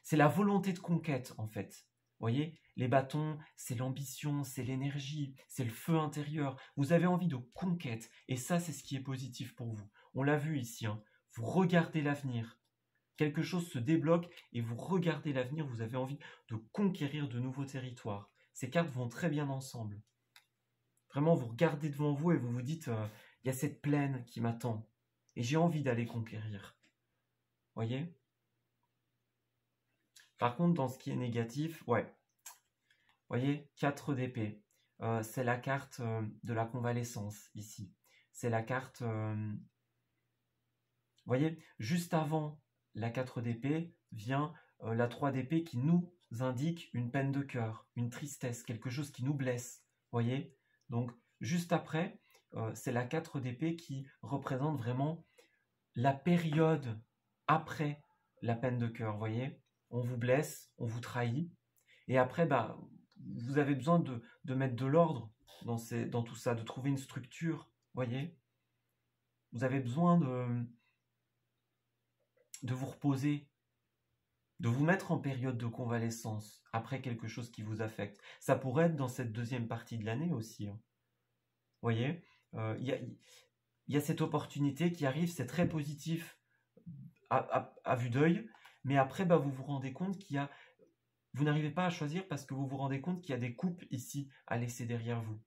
C'est la volonté de conquête, en fait. Voyez, les bâtons, c'est l'ambition, c'est l'énergie, c'est le feu intérieur. Vous avez envie de conquête, et ça, c'est ce qui est positif pour vous. On l'a vu ici, hein. Vous regardez l'avenir. Quelque chose se débloque et vous regardez l'avenir, vous avez envie de conquérir de nouveaux territoires. Ces cartes vont très bien ensemble. Vraiment, vous regardez devant vous et vous vous dites, il y a cette plaine qui m'attend, et j'ai envie d'aller conquérir. Voyez? Par contre, dans ce qui est négatif, ouais. Voyez, 4 d'épée. C'est la carte de la convalescence, ici. C'est la carte... voyez, juste avant la 4 d'épée vient la 3 d'épée qui nous indique une peine de cœur, une tristesse, quelque chose qui nous blesse. Voyez? Donc, juste après, c'est la 4 d'épée qui représente vraiment la période après la peine de cœur. Voyez? On vous blesse, on vous trahit. Et après, bah, vous avez besoin de mettre de l'ordre dans tout ça, de trouver une structure. Voyez? Vous avez besoin de vous reposer, de vous mettre en période de convalescence après quelque chose qui vous affecte. Ça pourrait être dans cette deuxième partie de l'année aussi. Hein. Voyez, il y a cette opportunité qui arrive, c'est très positif à vue d'œil, mais après, bah, vous vous rendez compte vous n'arrivez pas à choisir parce que vous vous rendez compte qu'il y a des coupes ici à laisser derrière vous.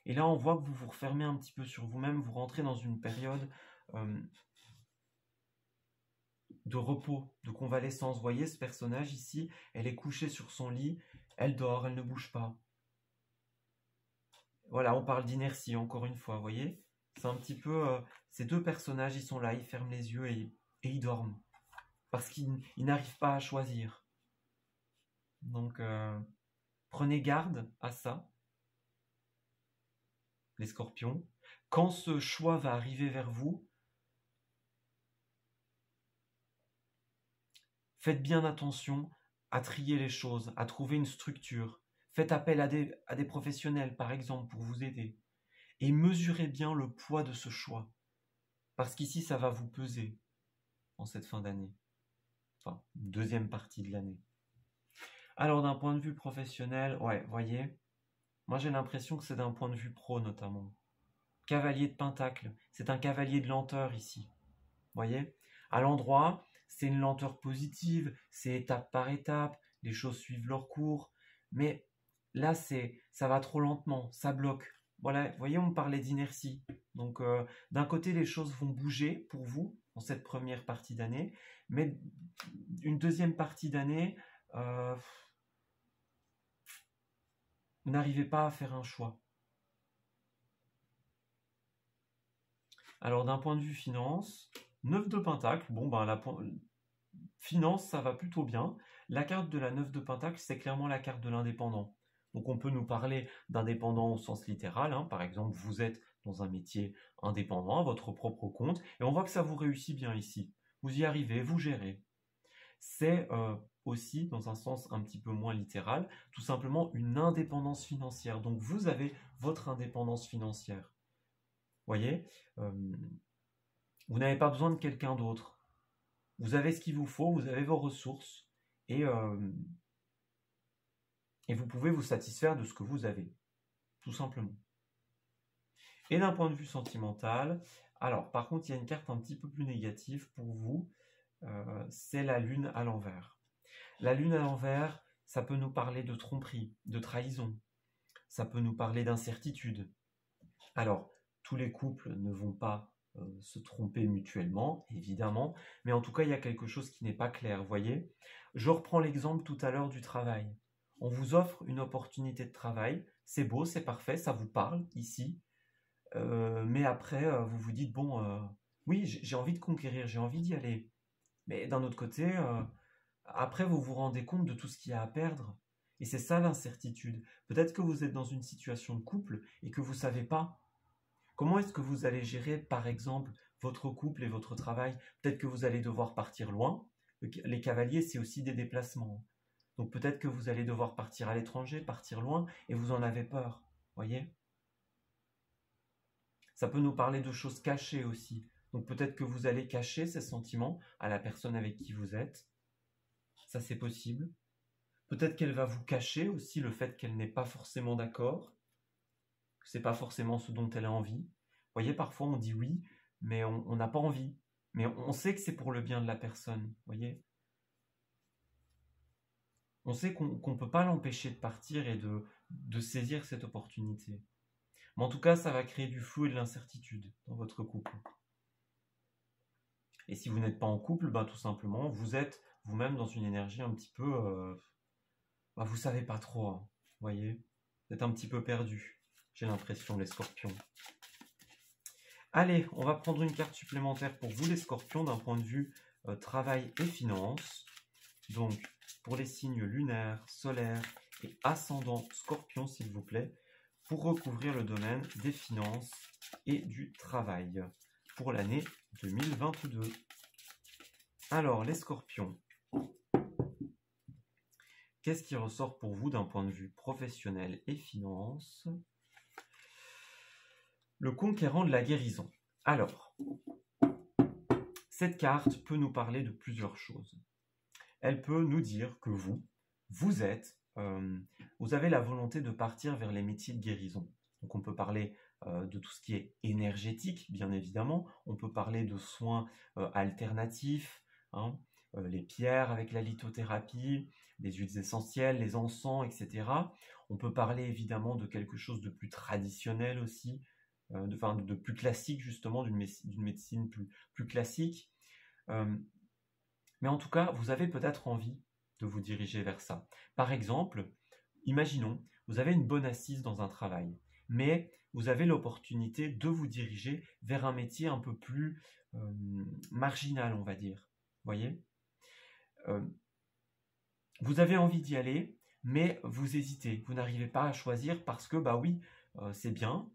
Et là, on voit que vous vous refermez un petit peu sur vous-même, vous rentrez dans une période de repos, de convalescence. Vous voyez, ce personnage ici, elle est couchée sur son lit, elle dort, elle ne bouge pas. Voilà, on parle d'inertie, encore une fois, vous voyez. C'est un petit peu... ces deux personnages, ils sont là, ils ferment les yeux et ils dorment. Parce qu'ils n'arrivent pas à choisir. Donc, prenez garde à ça, les scorpions. Quand ce choix va arriver vers vous, faites bien attention à trier les choses, à trouver une structure. Faites appel à des professionnels, par exemple, pour vous aider. Et mesurez bien le poids de ce choix. Parce qu'ici, ça va vous peser en cette fin d'année. Enfin, deuxième partie de l'année. Alors, d'un point de vue professionnel, ouais, voyez, moi j'ai l'impression que c'est d'un point de vue pro notamment. Cavalier de Pentacle, c'est un cavalier de lenteur ici. Voyez, à l'endroit, c'est une lenteur positive, c'est étape par étape, les choses suivent leur cours, mais là, ça va trop lentement, ça bloque. Voilà, voyez, on parlait d'inertie. Donc, d'un côté, les choses vont bouger pour vous en cette première partie d'année, mais une deuxième partie d'année, vous n'arrivez pas à faire un choix. Alors, d'un point de vue finance, 9 de Pentacle, bon, ben, finance, ça va plutôt bien. La carte de la 9 de Pentacle, c'est clairement la carte de l'indépendant. Donc, on peut nous parler d'indépendant au sens littéral. Hein. Par exemple, vous êtes dans un métier indépendant, à votre propre compte, et on voit que ça vous réussit bien ici. Vous y arrivez, vous gérez. C'est aussi, dans un sens un petit peu moins littéral, tout simplement une indépendance financière. Donc, vous avez votre indépendance financière. Voyez, vous n'avez pas besoin de quelqu'un d'autre. Vous avez ce qu'il vous faut, vous avez vos ressources et vous pouvez vous satisfaire de ce que vous avez, tout simplement. Et d'un point de vue sentimental, alors par contre il y a une carte un petit peu plus négative pour vous, c'est la lune à l'envers. La lune à l'envers, ça peut nous parler de tromperie, de trahison, ça peut nous parler d'incertitude. Alors, tous les couples ne vont pas se tromper mutuellement, évidemment, mais en tout cas, il y a quelque chose qui n'est pas clair, vous voyez. Je reprends l'exemple tout à l'heure du travail. On vous offre une opportunité de travail, c'est beau, c'est parfait, ça vous parle ici, mais après, vous vous dites, bon, oui, j'ai envie de conquérir, j'ai envie d'y aller. Mais d'un autre côté, après, vous vous rendez compte de tout ce qu'il y a à perdre. Et c'est ça l'incertitude. Peut-être que vous êtes dans une situation de couple et que vous ne savez pas. Comment est-ce que vous allez gérer, par exemple, votre couple et votre travail? Peut-être que vous allez devoir partir loin. Les cavaliers, c'est aussi des déplacements. Donc peut-être que vous allez devoir partir à l'étranger, partir loin, et vous en avez peur. Voyez? Ça peut nous parler de choses cachées aussi. Donc peut-être que vous allez cacher ces sentiments à la personne avec qui vous êtes. Ça, c'est possible. Peut-être qu'elle va vous cacher aussi le fait qu'elle n'est pas forcément d'accord, que ce n'est pas forcément ce dont elle a envie. Vous voyez, parfois on dit oui, mais on n'a pas envie. Mais on sait que c'est pour le bien de la personne, vous voyez. On sait qu'on ne peut pas l'empêcher de partir et de saisir cette opportunité. Mais en tout cas, ça va créer du flou et de l'incertitude dans votre couple. Et si vous n'êtes pas en couple, tout simplement, vous êtes vous-même dans une énergie un petit peu... vous savez pas trop, hein, vous voyez. Vous êtes un petit peu perdu, j'ai l'impression, les scorpions. Allez, on va prendre une carte supplémentaire pour vous, les scorpions, d'un point de vue travail et finances. Donc, pour les signes lunaires, solaires et ascendant scorpion, s'il vous plaît, pour recouvrir le domaine des finances et du travail pour l'année 2022. Alors, les scorpions, qu'est-ce qui ressort pour vous d'un point de vue professionnel et finances? Le conquérant de la guérison. Alors, cette carte peut nous parler de plusieurs choses. Elle peut nous dire que vous avez la volonté de partir vers les métiers de guérison. Donc on peut parler de tout ce qui est énergétique, bien évidemment. On peut parler de soins alternatifs, hein, les pierres avec la lithothérapie, les huiles essentielles, les encens, etc. On peut parler évidemment de quelque chose de plus traditionnel aussi, de plus classique justement, d'une médecine plus classique. Mais en tout cas, vous avez peut-être envie de vous diriger vers ça. Par exemple, imaginons, vous avez une bonne assise dans un travail, mais vous avez l'opportunité de vous diriger vers un métier un peu plus marginal, on va dire. Vous voyez ? Vous avez envie d'y aller, mais vous hésitez. Vous n'arrivez pas à choisir parce que, c'est bien,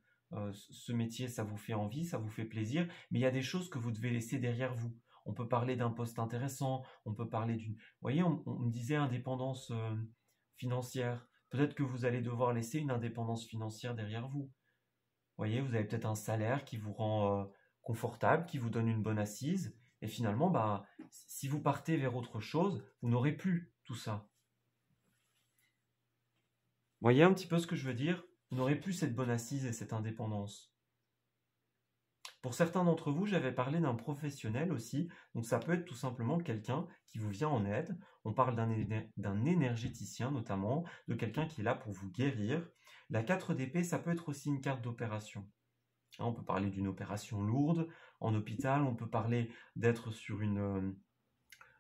ce métier, ça vous fait envie, ça vous fait plaisir, mais il y a des choses que vous devez laisser derrière vous. On peut parler d'un poste intéressant, on peut parler d'une... Vous voyez, on me disait indépendance financière. Peut-être que vous allez devoir laisser une indépendance financière derrière vous. Vous voyez, vous avez peut-être un salaire qui vous rend confortable, qui vous donne une bonne assise, et finalement, si vous partez vers autre chose, vous n'aurez plus tout ça. Vous voyez un petit peu ce que je veux dire? Vous n'aurez plus cette bonne assise et cette indépendance. Pour certains d'entre vous, j'avais parlé d'un professionnel aussi, donc ça peut être tout simplement quelqu'un qui vous vient en aide. On parle d'un énergéticien notamment, de quelqu'un qui est là pour vous guérir. La 4 d'épée, ça peut être aussi une carte d'opération. On peut parler d'une opération lourde en hôpital, on peut parler d'être sur une...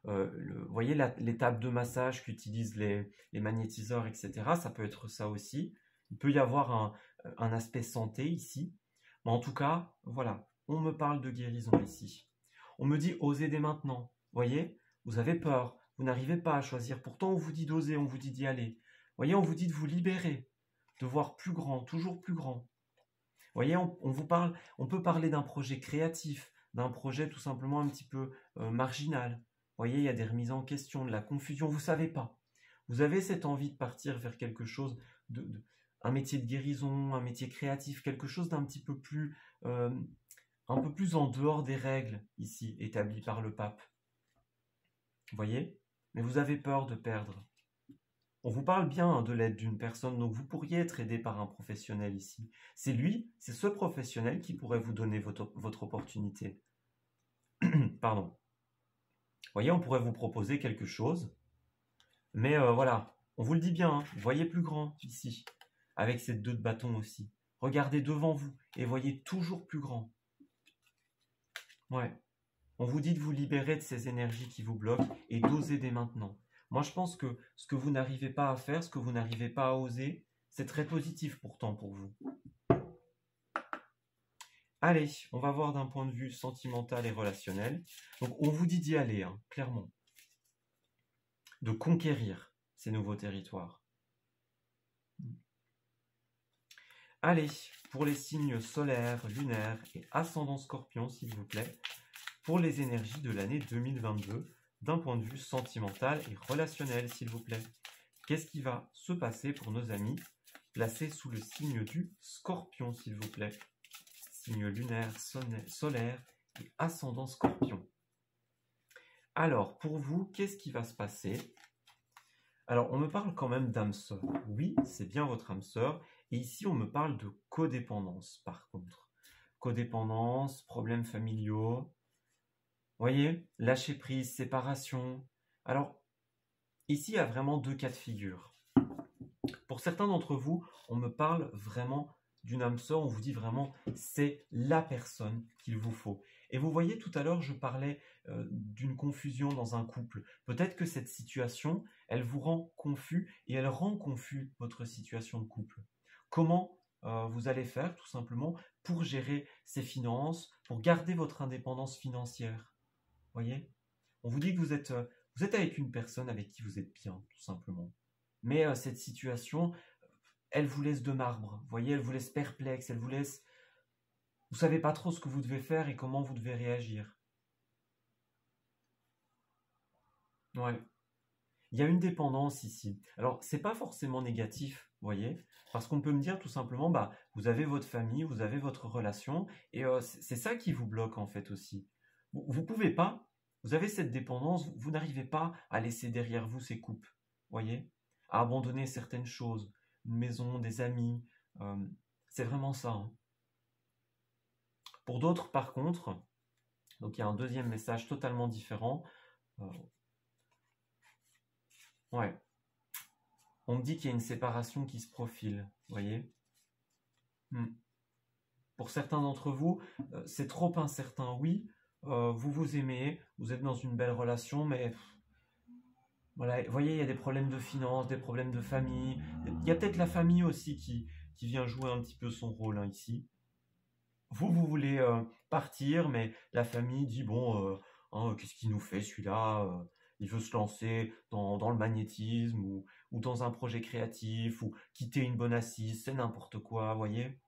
vous voyez les tables de massage qu'utilisent les magnétiseurs, etc. Ça peut être ça aussi. Il peut y avoir un aspect santé ici. Mais en tout cas, voilà, on me parle de guérison ici. On me dit osez dès maintenant. Vous voyez, vous avez peur, vous n'arrivez pas à choisir. Pourtant, on vous dit d'oser, on vous dit d'y aller. Vous voyez, on vous dit de vous libérer, de voir plus grand, toujours plus grand. Vous voyez, on peut parler d'un projet créatif, d'un projet tout simplement un petit peu marginal. Vous voyez, il y a des remises en question, de la confusion, vous ne savez pas. Vous avez cette envie de partir vers quelque chose, un métier de guérison, un métier créatif, quelque chose d'un petit peu plus, un peu plus en dehors des règles ici, établies par le pape. Vous voyez? Mais vous avez peur de perdre. On vous parle bien de l'aide d'une personne, donc vous pourriez être aidé par un professionnel ici. C'est ce professionnel qui pourrait vous donner votre opportunité. Pardon. Vous voyez, on pourrait vous proposer quelque chose, mais voilà, on vous le dit bien, hein, voyez plus grand ici, avec ces 2 de bâton aussi. Regardez devant vous et voyez toujours plus grand. Ouais, on vous dit de vous libérer de ces énergies qui vous bloquent et d'oser dès maintenant. Moi, je pense que ce que vous n'arrivez pas à faire, ce que vous n'arrivez pas à oser, c'est très positif pourtant pour vous. Allez, on va voir d'un point de vue sentimental et relationnel. Donc, on vous dit d'y aller, hein, clairement. De conquérir ces nouveaux territoires. Allez, pour les signes solaires, lunaires et ascendant scorpion, s'il vous plaît, pour les énergies de l'année 2022, d'un point de vue sentimental et relationnel, s'il vous plaît. Qu'est-ce qui va se passer pour nos amis placés sous le signe du scorpion, s'il vous plaît? Signe lunaire, solaire et ascendant scorpion. Alors, pour vous, qu'est-ce qui va se passer? Alors, on me parle quand même d'âme sœur. Oui, c'est bien votre âme sœur. Et ici, on me parle de codépendance, par contre. Codépendance, problèmes familiaux. Voyez, lâcher prise, séparation. Alors, ici, il y a vraiment deux cas de figure. Pour certains d'entre vous, on me parle vraiment d'une âme sœur, on vous dit vraiment c'est la personne qu'il vous faut. Et vous voyez, tout à l'heure, je parlais d'une confusion dans un couple. Peut-être que cette situation, elle vous rend confus et elle rend confus votre situation de couple. Comment vous allez faire, tout simplement, pour gérer ces finances, pour garder votre indépendance financière? Voyez, on vous dit que vous êtes avec une personne avec qui vous êtes bien, tout simplement. Mais cette situation, elle vous laisse de marbre. Vous voyez, elle vous laisse perplexe, elle vous laisse... Vous savez pas trop ce que vous devez faire et comment vous devez réagir. Ouais. Il y a une dépendance ici. Alors, c'est pas forcément négatif, vous voyez, parce qu'on peut me dire tout simplement, bah, vous avez votre famille, vous avez votre relation, et c'est ça qui vous bloque en fait aussi. Vous pouvez pas, vous avez cette dépendance, vous n'arrivez pas à laisser derrière vous ces coupes, vous voyez, à abandonner certaines choses, une maison, des amis, c'est vraiment ça. Hein. Pour d'autres, par contre, donc il y a un deuxième message totalement différent. Ouais. On me dit qu'il y a une séparation qui se profile, vous voyez. Pour certains d'entre vous, c'est trop incertain. Oui, vous vous aimez, vous êtes dans une belle relation, mais voilà, vous voyez, il y a des problèmes de finances, des problèmes de famille. Il y a peut-être la famille aussi qui vient jouer un petit peu son rôle hein, ici. Vous voulez partir, mais la famille dit, bon, hein, qu'est-ce qu'il nous fait celui-là il veut se lancer dans le magnétisme ou dans un projet créatif ou quitter une bonne assise, c'est n'importe quoi, vous voyez.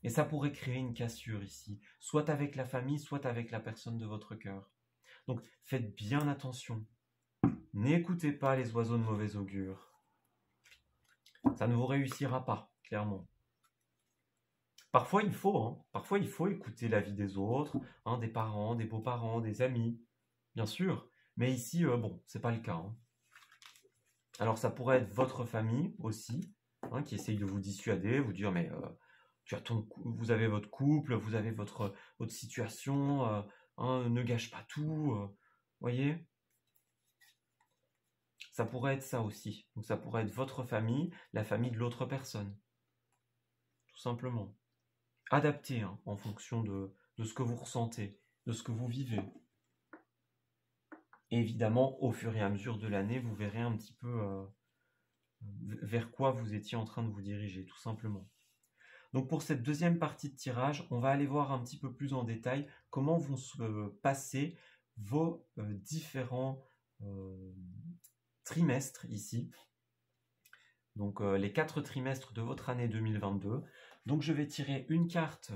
Et ça pourrait créer une cassure ici, soit avec la famille, soit avec la personne de votre cœur. Donc faites bien attention. N'écoutez pas les oiseaux de mauvais augure. Ça ne vous réussira pas, clairement. Parfois il faut écouter l'avis des autres, hein, des parents, des beaux-parents, des amis, bien sûr. Mais ici, bon, c'est pas le cas. Hein. Alors ça pourrait être votre famille aussi, hein, qui essaye de vous dissuader, vous dire mais vous avez votre couple, vous avez votre situation, hein, ne gâche pas tout, voyez. Ça pourrait être ça aussi. Donc ça pourrait être votre famille, la famille de l'autre personne, tout simplement. Adapté hein, en fonction de ce que vous ressentez, de ce que vous vivez. Et évidemment, au fur et à mesure de l'année, vous verrez un petit peu vers quoi vous étiez en train de vous diriger, tout simplement. Donc pour cette deuxième partie de tirage, on va aller voir un petit peu plus en détail comment vont se passer vos différents trimestres ici. Donc les 4 trimestres de votre année 2022. Donc je vais tirer une carte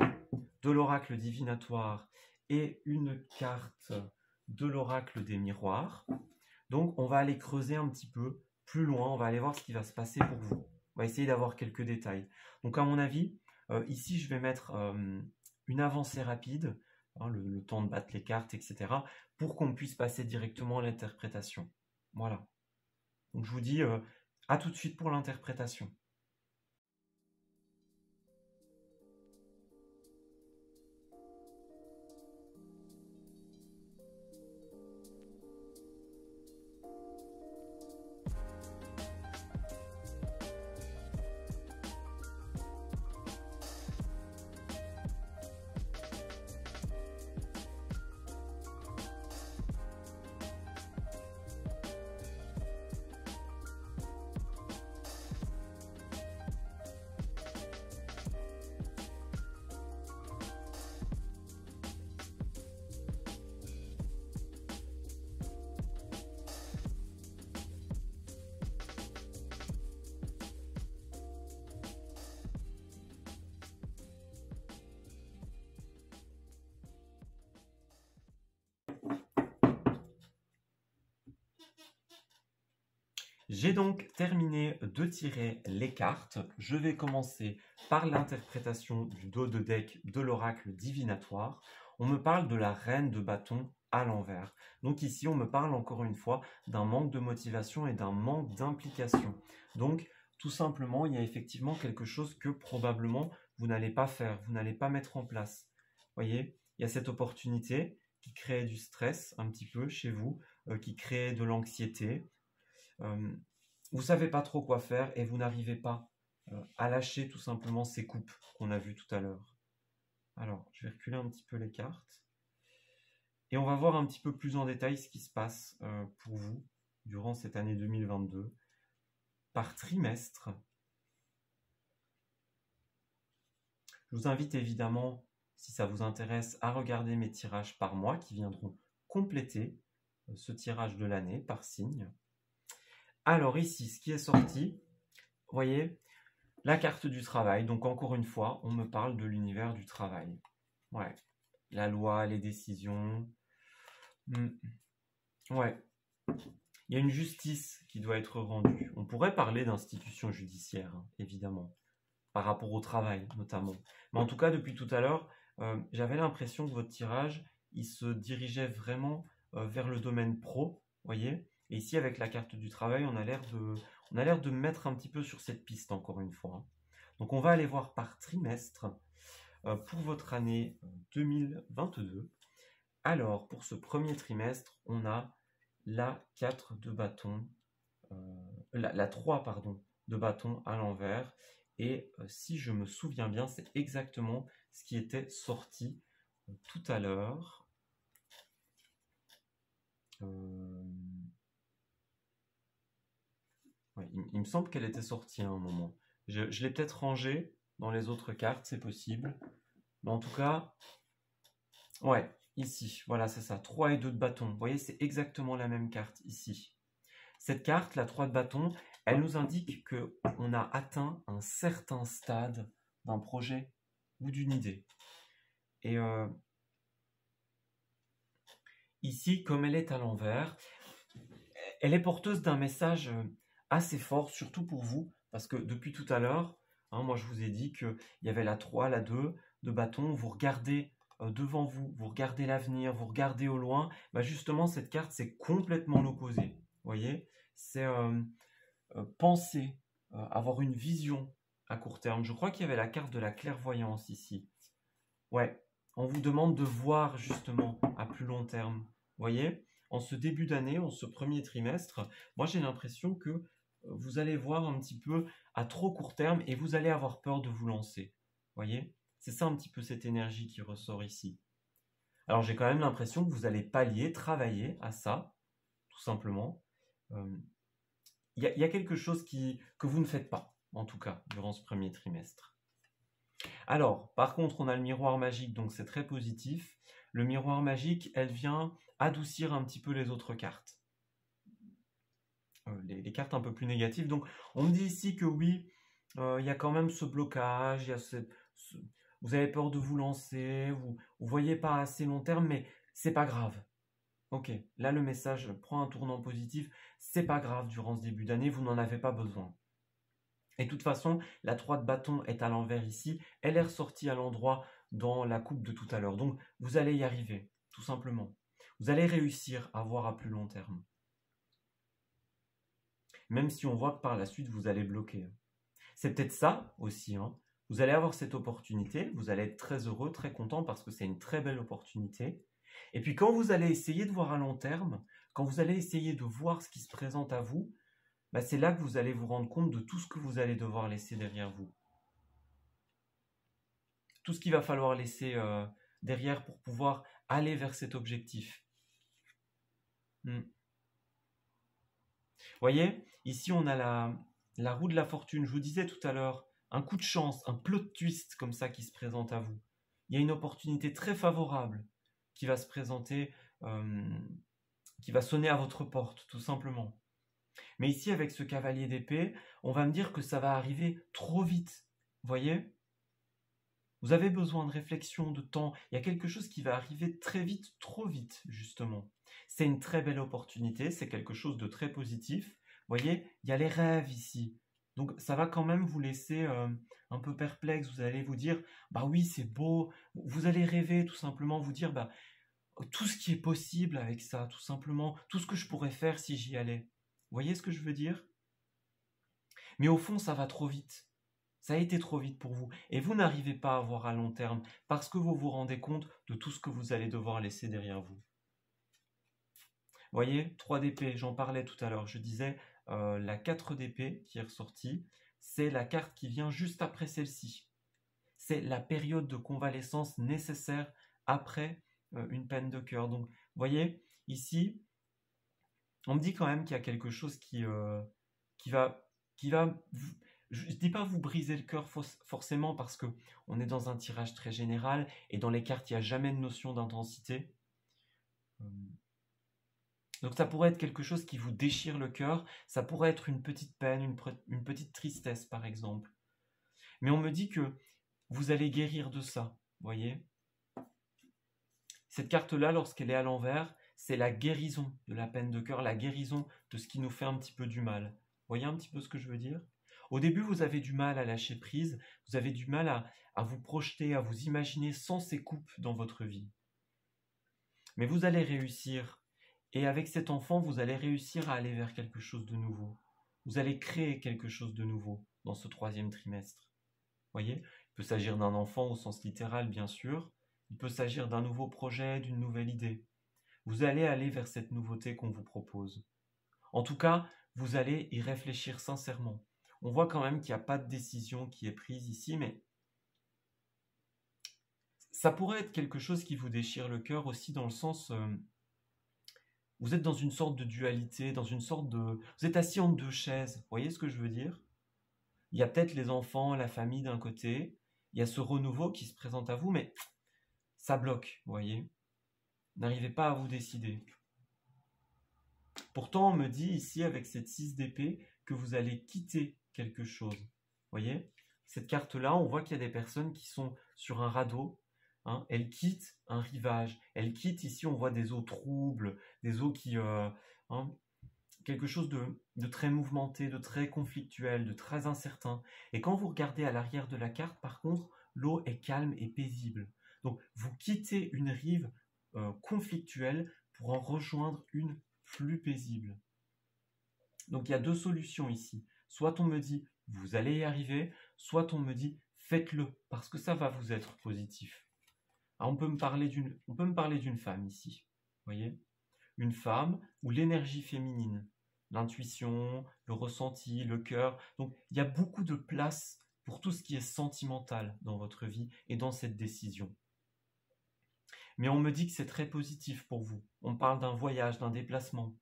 de l'oracle divinatoire et une carte de l'oracle des miroirs. Donc on va aller creuser un petit peu plus loin, on va aller voir ce qui va se passer pour vous. On va essayer d'avoir quelques détails. Donc à mon avis, ici je vais mettre une avancée rapide, hein, le temps de battre les cartes, etc. pour qu'on puisse passer directement à l'interprétation. Voilà. Donc je vous dis à tout de suite pour l'interprétation. J'ai donc terminé de tirer les cartes. Je vais commencer par l'interprétation du dos de deck de l'oracle divinatoire. On me parle de la reine de bâton à l'envers. Donc ici, on me parle encore une fois d'un manque de motivation et d'un manque d'implication. Donc, tout simplement, il y a effectivement quelque chose que probablement vous n'allez pas faire, vous n'allez pas mettre en place. Vous voyez, il y a cette opportunité qui crée du stress un petit peu chez vous, qui crée de l'anxiété. Vous ne savez pas trop quoi faire et vous n'arrivez pas à lâcher tout simplement ces coupes qu'on a vues tout à l'heure. Alors, je vais reculer un petit peu les cartes. Et on va voir un petit peu plus en détail ce qui se passe pour vous durant cette année 2022 par trimestre. Je vous invite évidemment, si ça vous intéresse, à regarder mes tirages par mois qui viendront compléter ce tirage de l'année par signe. Alors ici, ce qui est sorti, vous voyez, la carte du travail. Donc encore une fois, on me parle de l'univers du travail. Ouais, la loi, les décisions. Ouais, il y a une justice qui doit être rendue. On pourrait parler d'institutions judiciaires, hein, évidemment, par rapport au travail notamment. Mais en tout cas, depuis tout à l'heure, j'avais l'impression que votre tirage, il se dirigeait vraiment vers le domaine pro, voyez. Et ici, avec la carte du travail, on a l'air de mettre un petit peu sur cette piste, encore une fois. Donc, on va aller voir par trimestre pour votre année 2022. Alors, pour ce premier trimestre, on a la 4 de bâton, la 3 pardon, de bâton à l'envers. Et si je me souviens bien, c'est exactement ce qui était sorti tout à l'heure. Ouais, il me semble qu'elle était sortie à un moment. Je l'ai peut-être rangée dans les autres cartes, c'est possible. Mais en tout cas, ouais, ici, voilà, c'est ça, 3 et 2 de bâton. Vous voyez, c'est exactement la même carte ici. Cette carte, la 3 de bâton, elle nous indique qu'on a atteint un certain stade d'un projet ou d'une idée. Et ici, comme elle est à l'envers, elle est porteuse d'un message assez fort, surtout pour vous, parce que depuis tout à l'heure, hein, moi je vous ai dit qu'il y avait la 3, la 2 de bâton, vous regardez devant vous, vous regardez l'avenir, vous regardez au loin, bah justement cette carte c'est complètement l'opposé, vous voyez, c'est penser, avoir une vision à court terme. Je crois qu'il y avait la carte de la clairvoyance ici. Ouais, on vous demande de voir justement à plus long terme. Vous voyez, en ce début d'année, en ce premier trimestre, moi j'ai l'impression que vous allez voir un petit peu à trop court terme et vous allez avoir peur de vous lancer. Vous voyez, c'est ça un petit peu cette énergie qui ressort ici. Alors j'ai quand même l'impression que vous allez pallier, travailler à ça, tout simplement. Il y a quelque chose que vous ne faites pas, en tout cas, durant ce premier trimestre. Alors, par contre, on a le miroir magique, donc c'est très positif. Le miroir magique, elle vient adoucir un petit peu les autres cartes. Les cartes un peu plus négatives. Donc, on me dit ici que oui, il y a quand même ce blocage, vous avez peur de vous lancer, vous ne voyez pas assez long terme, mais c'est pas grave. Ok, là le message prend un tournant positif, c'est pas grave durant ce début d'année, vous n'en avez pas besoin. Et de toute façon, la 3 de bâton est à l'envers ici, elle est ressortie à l'endroit dans la coupe de tout à l'heure. Donc vous allez y arriver, tout simplement. Vous allez réussir à voir à plus long terme. Même si on voit que par la suite, vous allez bloquer. C'est peut-être ça aussi, hein. Vous allez avoir cette opportunité, vous allez être très heureux, très content parce que c'est une très belle opportunité. Et puis quand vous allez essayer de voir à long terme, quand vous allez essayer de voir ce qui se présente à vous, bah c'est là que vous allez vous rendre compte de tout ce que vous allez devoir laisser derrière vous. Tout ce qu'il va falloir laisser derrière pour pouvoir aller vers cet objectif. Vous voyez, ici on a la roue de la fortune. Je vous disais tout à l'heure, un coup de chance, un plot twist comme ça qui se présente à vous. Il y a une opportunité très favorable qui va se présenter, qui va sonner à votre porte, tout simplement. Mais ici, avec ce cavalier d'épée, on va me dire que ça va arriver trop vite. Vous voyez ? Vous avez besoin de réflexion, de temps. Il y a quelque chose qui va arriver très vite, trop vite, justement. C'est une très belle opportunité, c'est quelque chose de très positif. Vous voyez, il y a les rêves ici. Donc ça va quand même vous laisser un peu perplexe. Vous allez vous dire, bah oui, c'est beau. Vous allez rêver, tout simplement, vous dire, bah tout ce qui est possible avec ça, tout simplement, tout ce que je pourrais faire si j'y allais. Vous voyez ce que je veux dire? Mais au fond, ça va trop vite. Ça a été trop vite pour vous. Et vous n'arrivez pas à voir à long terme parce que vous vous rendez compte de tout ce que vous allez devoir laisser derrière vous. Vous voyez, 3 d'épée, j'en parlais tout à l'heure. Je disais, la 4 d'épée qui est ressortie, c'est la carte qui vient juste après celle-ci. C'est la période de convalescence nécessaire après une peine de cœur. Donc, vous voyez, ici, on me dit quand même qu'il y a quelque chose qui va je ne dis pas vous briser le cœur forcément parce que on est dans un tirage très général et dans les cartes, il n'y a jamais de notion d'intensité. Donc ça pourrait être quelque chose qui vous déchire le cœur, ça pourrait être une petite peine, une petite tristesse par exemple. Mais on me dit que vous allez guérir de ça, voyez. Cette carte-là, lorsqu'elle est à l'envers, c'est la guérison de la peine de cœur, la guérison de ce qui nous fait un petit peu du mal. Vous voyez un petit peu ce que je veux dire? Au début, vous avez du mal à lâcher prise, vous avez du mal à vous projeter, à vous imaginer sans ces coupes dans votre vie. Mais vous allez réussir. Et avec cet enfant, vous allez réussir à aller vers quelque chose de nouveau. Vous allez créer quelque chose de nouveau dans ce 3e trimestre. Vous voyez? Il peut s'agir d'un enfant au sens littéral, bien sûr. Il peut s'agir d'un nouveau projet, d'une nouvelle idée. Vous allez aller vers cette nouveauté qu'on vous propose. En tout cas, vous allez y réfléchir sincèrement. On voit quand même qu'il n'y a pas de décision qui est prise ici, mais ça pourrait être quelque chose qui vous déchire le cœur aussi dans le sens... vous êtes dans une sorte de dualité, dans une sorte de... Vous êtes assis entre 2 chaises, vous voyez ce que je veux dire? Il y a peut-être les enfants, la famille d'un côté, il y a ce renouveau qui se présente à vous, mais ça bloque, vous voyez? N'arrivez pas à vous décider. Pourtant, on me dit ici, avec cette 6 d'épée, que vous allez quitter quelque chose. Vous voyez? Cette carte-là, on voit qu'il y a des personnes qui sont sur un radeau. Hein, elles quittent un rivage. Elles quittent, ici, on voit des eaux troubles, des eaux qui... quelque chose de très mouvementé, de très conflictuel, de très incertain. Et quand vous regardez à l'arrière de la carte, par contre, l'eau est calme et paisible. Donc, vous quittez une rive conflictuelle pour en rejoindre une plus paisible. Donc, il y a 2 solutions ici. Soit on me dit, vous allez y arriver, soit on me dit, faites-le, parce que ça va vous être positif. Alors, on peut me parler d'une femme ici, vous voyez? Une femme ou l'énergie féminine, l'intuition, le ressenti, le cœur. Donc, il y a beaucoup de place pour tout ce qui est sentimental dans votre vie et dans cette décision. Mais on me dit que c'est très positif pour vous. On parle d'un voyage, d'un déplacement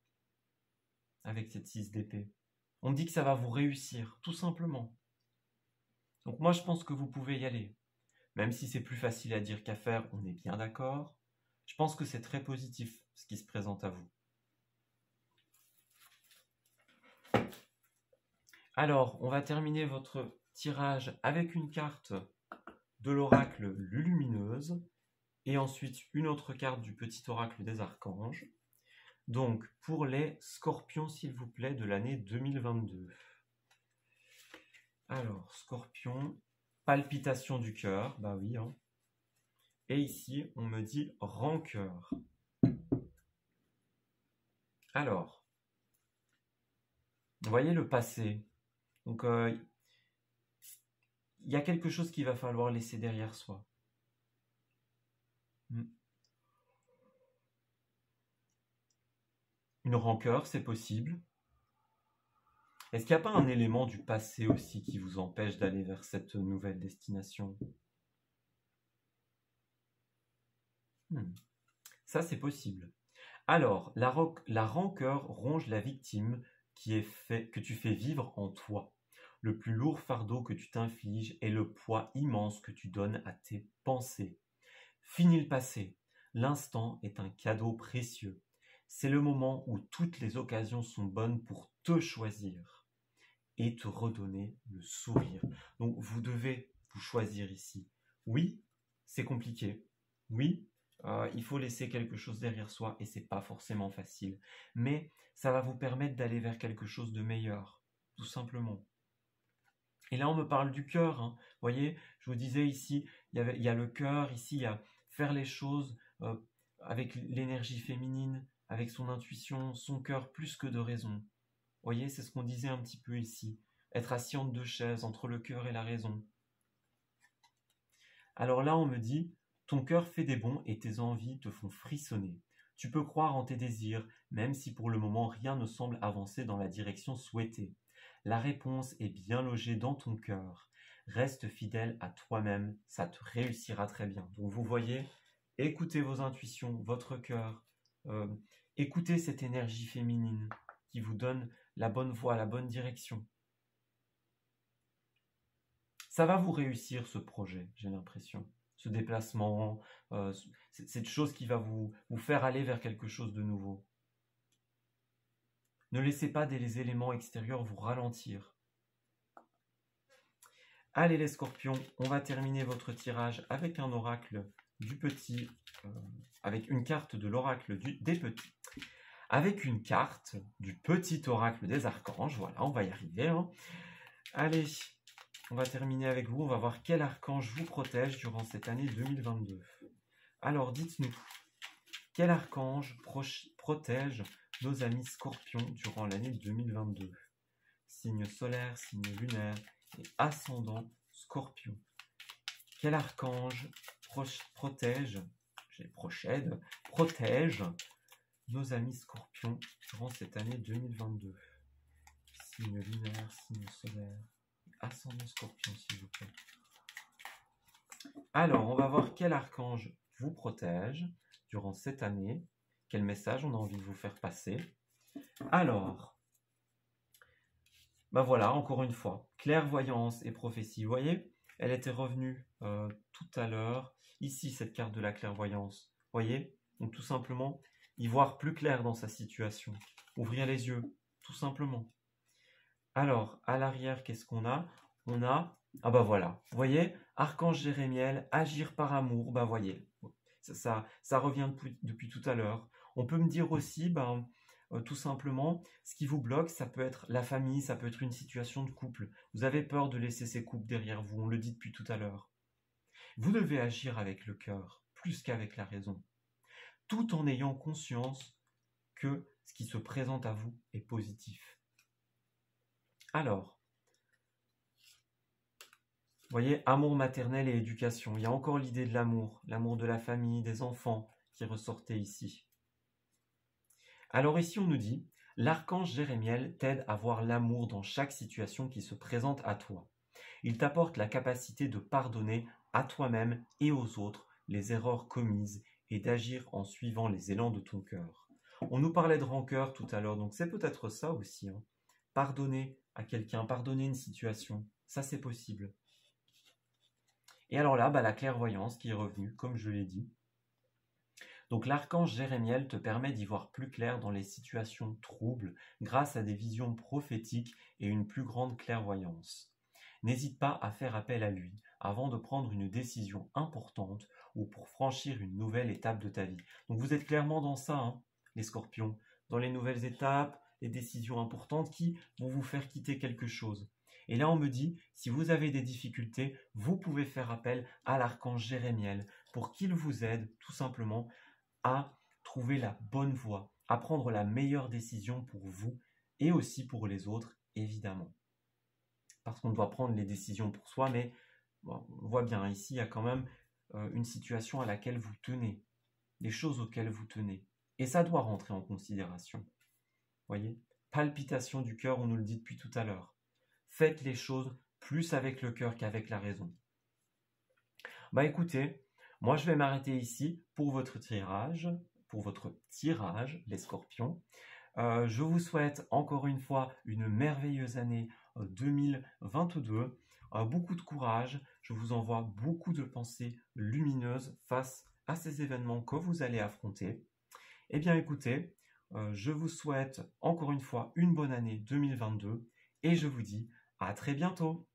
avec cette 6 d'épée. On me dit que ça va vous réussir, tout simplement. Donc moi, je pense que vous pouvez y aller. Même si c'est plus facile à dire qu'à faire, on est bien d'accord. Je pense que c'est très positif ce qui se présente à vous. Alors, on va terminer votre tirage avec une carte de l'oracle Lumineuse et ensuite une autre carte du petit oracle des archanges. Donc, pour les scorpions, s'il vous plaît, de l'année 2022. Alors, scorpion, palpitation du cœur, bah oui. Hein. Et ici, on me dit rancœur. Alors, vous voyez le passé. Donc, il y a quelque chose qu'il va falloir laisser derrière soi. Une rancœur, c'est possible. Est-ce qu'il n'y a pas un élément du passé aussi qui vous empêche d'aller vers cette nouvelle destination? Ça, c'est possible. Alors, la rancœur ronge la victime que tu fais vivre en toi. Le plus lourd fardeau que tu t'infliges est le poids immense que tu donnes à tes pensées. Fini le passé. L'instant est un cadeau précieux. C'est le moment où toutes les occasions sont bonnes pour te choisir et te redonner le sourire. Donc, vous devez vous choisir ici. Oui, c'est compliqué. Oui, il faut laisser quelque chose derrière soi et c'est pas forcément facile. Mais ça va vous permettre d'aller vers quelque chose de meilleur, tout simplement. Et là, on me parle du cœur. Hein. Vous voyez, je vous disais ici, il y a le cœur, ici, il y a faire les choses avec l'énergie féminine, avec son intuition, son cœur plus que de raison. Vous voyez, c'est ce qu'on disait un petit peu ici. Être assis entre deux chaises, entre le cœur et la raison. Alors là, on me dit, ton cœur fait des bonds et tes envies te font frissonner. Tu peux croire en tes désirs, même si pour le moment rien ne semble avancer dans la direction souhaitée. La réponse est bien logée dans ton cœur. Reste fidèle à toi-même, ça te réussira très bien. Donc vous voyez, écoutez vos intuitions, votre cœur, écoutez cette énergie féminine qui vous donne la bonne voie, la bonne direction. Ça va vous réussir ce projet, j'ai l'impression. Ce déplacement, cette chose qui va vous faire aller vers quelque chose de nouveau. Ne laissez pas les éléments extérieurs vous ralentir. Allez les scorpions, on va terminer votre tirage avec un oracle du petit, avec une carte de l'oracle des petits, avec une carte du petit oracle des archanges. Voilà, on va y arriver. Hein. Allez, on va terminer avec vous. On va voir quel archange vous protège durant cette année 2022. Alors, dites-nous, quel archange protège nos amis scorpions durant l'année 2022? Signe solaire, signe lunaire et ascendant scorpion. Quel archange protège nos amis scorpions durant cette année 2022? Signe lunaire, signe solaire, ascendant scorpion, s'il vous plaît. Alors, on va voir quel archange vous protège durant cette année. Quel message on a envie de vous faire passer. Alors, ben voilà, encore une fois, clairvoyance et prophétie. Vous voyez, elle était revenue tout à l'heure. Ici, cette carte de la clairvoyance. Vous voyez, donc tout simplement, y voir plus clair dans sa situation. Ouvrir les yeux, tout simplement. Alors, à l'arrière, qu'est-ce qu'on a? On a, ah bah voilà, vous voyez, archange Jérémiel, agir par amour, bah voyez, ça revient depuis tout à l'heure. On peut me dire aussi, tout simplement, ce qui vous bloque, ça peut être la famille, ça peut être une situation de couple. Vous avez peur de laisser ces couples derrière vous, on le dit depuis tout à l'heure. Vous devez agir avec le cœur, plus qu'avec la raison, tout en ayant conscience que ce qui se présente à vous est positif. Alors, vous voyez, amour maternel et éducation. Il y a encore l'idée de l'amour de la famille, des enfants qui ressortait ici. Alors ici, on nous dit, l'archange Jérémiel t'aide à voir l'amour dans chaque situation qui se présente à toi. Il t'apporte la capacité de pardonner à toi-même et aux autres les erreurs commises et d'agir en suivant les élans de ton cœur. On nous parlait de rancœur tout à l'heure, donc c'est peut-être ça aussi. Hein. Pardonner à quelqu'un, pardonner une situation, ça c'est possible. Et alors là, la clairvoyance qui est revenue, comme je l'ai dit. Donc l'archange Jérémiel te permet d'y voir plus clair dans les situations troubles grâce à des visions prophétiques et une plus grande clairvoyance. N'hésite pas à faire appel à lui avant de prendre une décision importante ou pour franchir une nouvelle étape de ta vie. Donc vous êtes clairement dans ça, hein, les scorpions, dans les nouvelles étapes, les décisions importantes qui vont vous faire quitter quelque chose. Et là, on me dit, si vous avez des difficultés, vous pouvez faire appel à l'archange Jérémiel pour qu'il vous aide tout simplement à trouver la bonne voie, à prendre la meilleure décision pour vous et aussi pour les autres, évidemment. Parce qu'on doit prendre les décisions pour soi, mais bon, on voit bien, ici, il y a quand même une situation à laquelle vous tenez, des choses auxquelles vous tenez. Et ça doit rentrer en considération. Vous voyez, palpitation du cœur, on nous le dit depuis tout à l'heure. Faites les choses plus avec le cœur qu'avec la raison. Écoutez, moi je vais m'arrêter ici pour votre tirage, les scorpions. Je vous souhaite encore une fois une merveilleuse année 2022. Beaucoup de courage. Je vous envoie beaucoup de pensées lumineuses face à ces événements que vous allez affronter. Eh bien écoutez, je vous souhaite encore une fois une bonne année 2022 et je vous dis à très bientôt.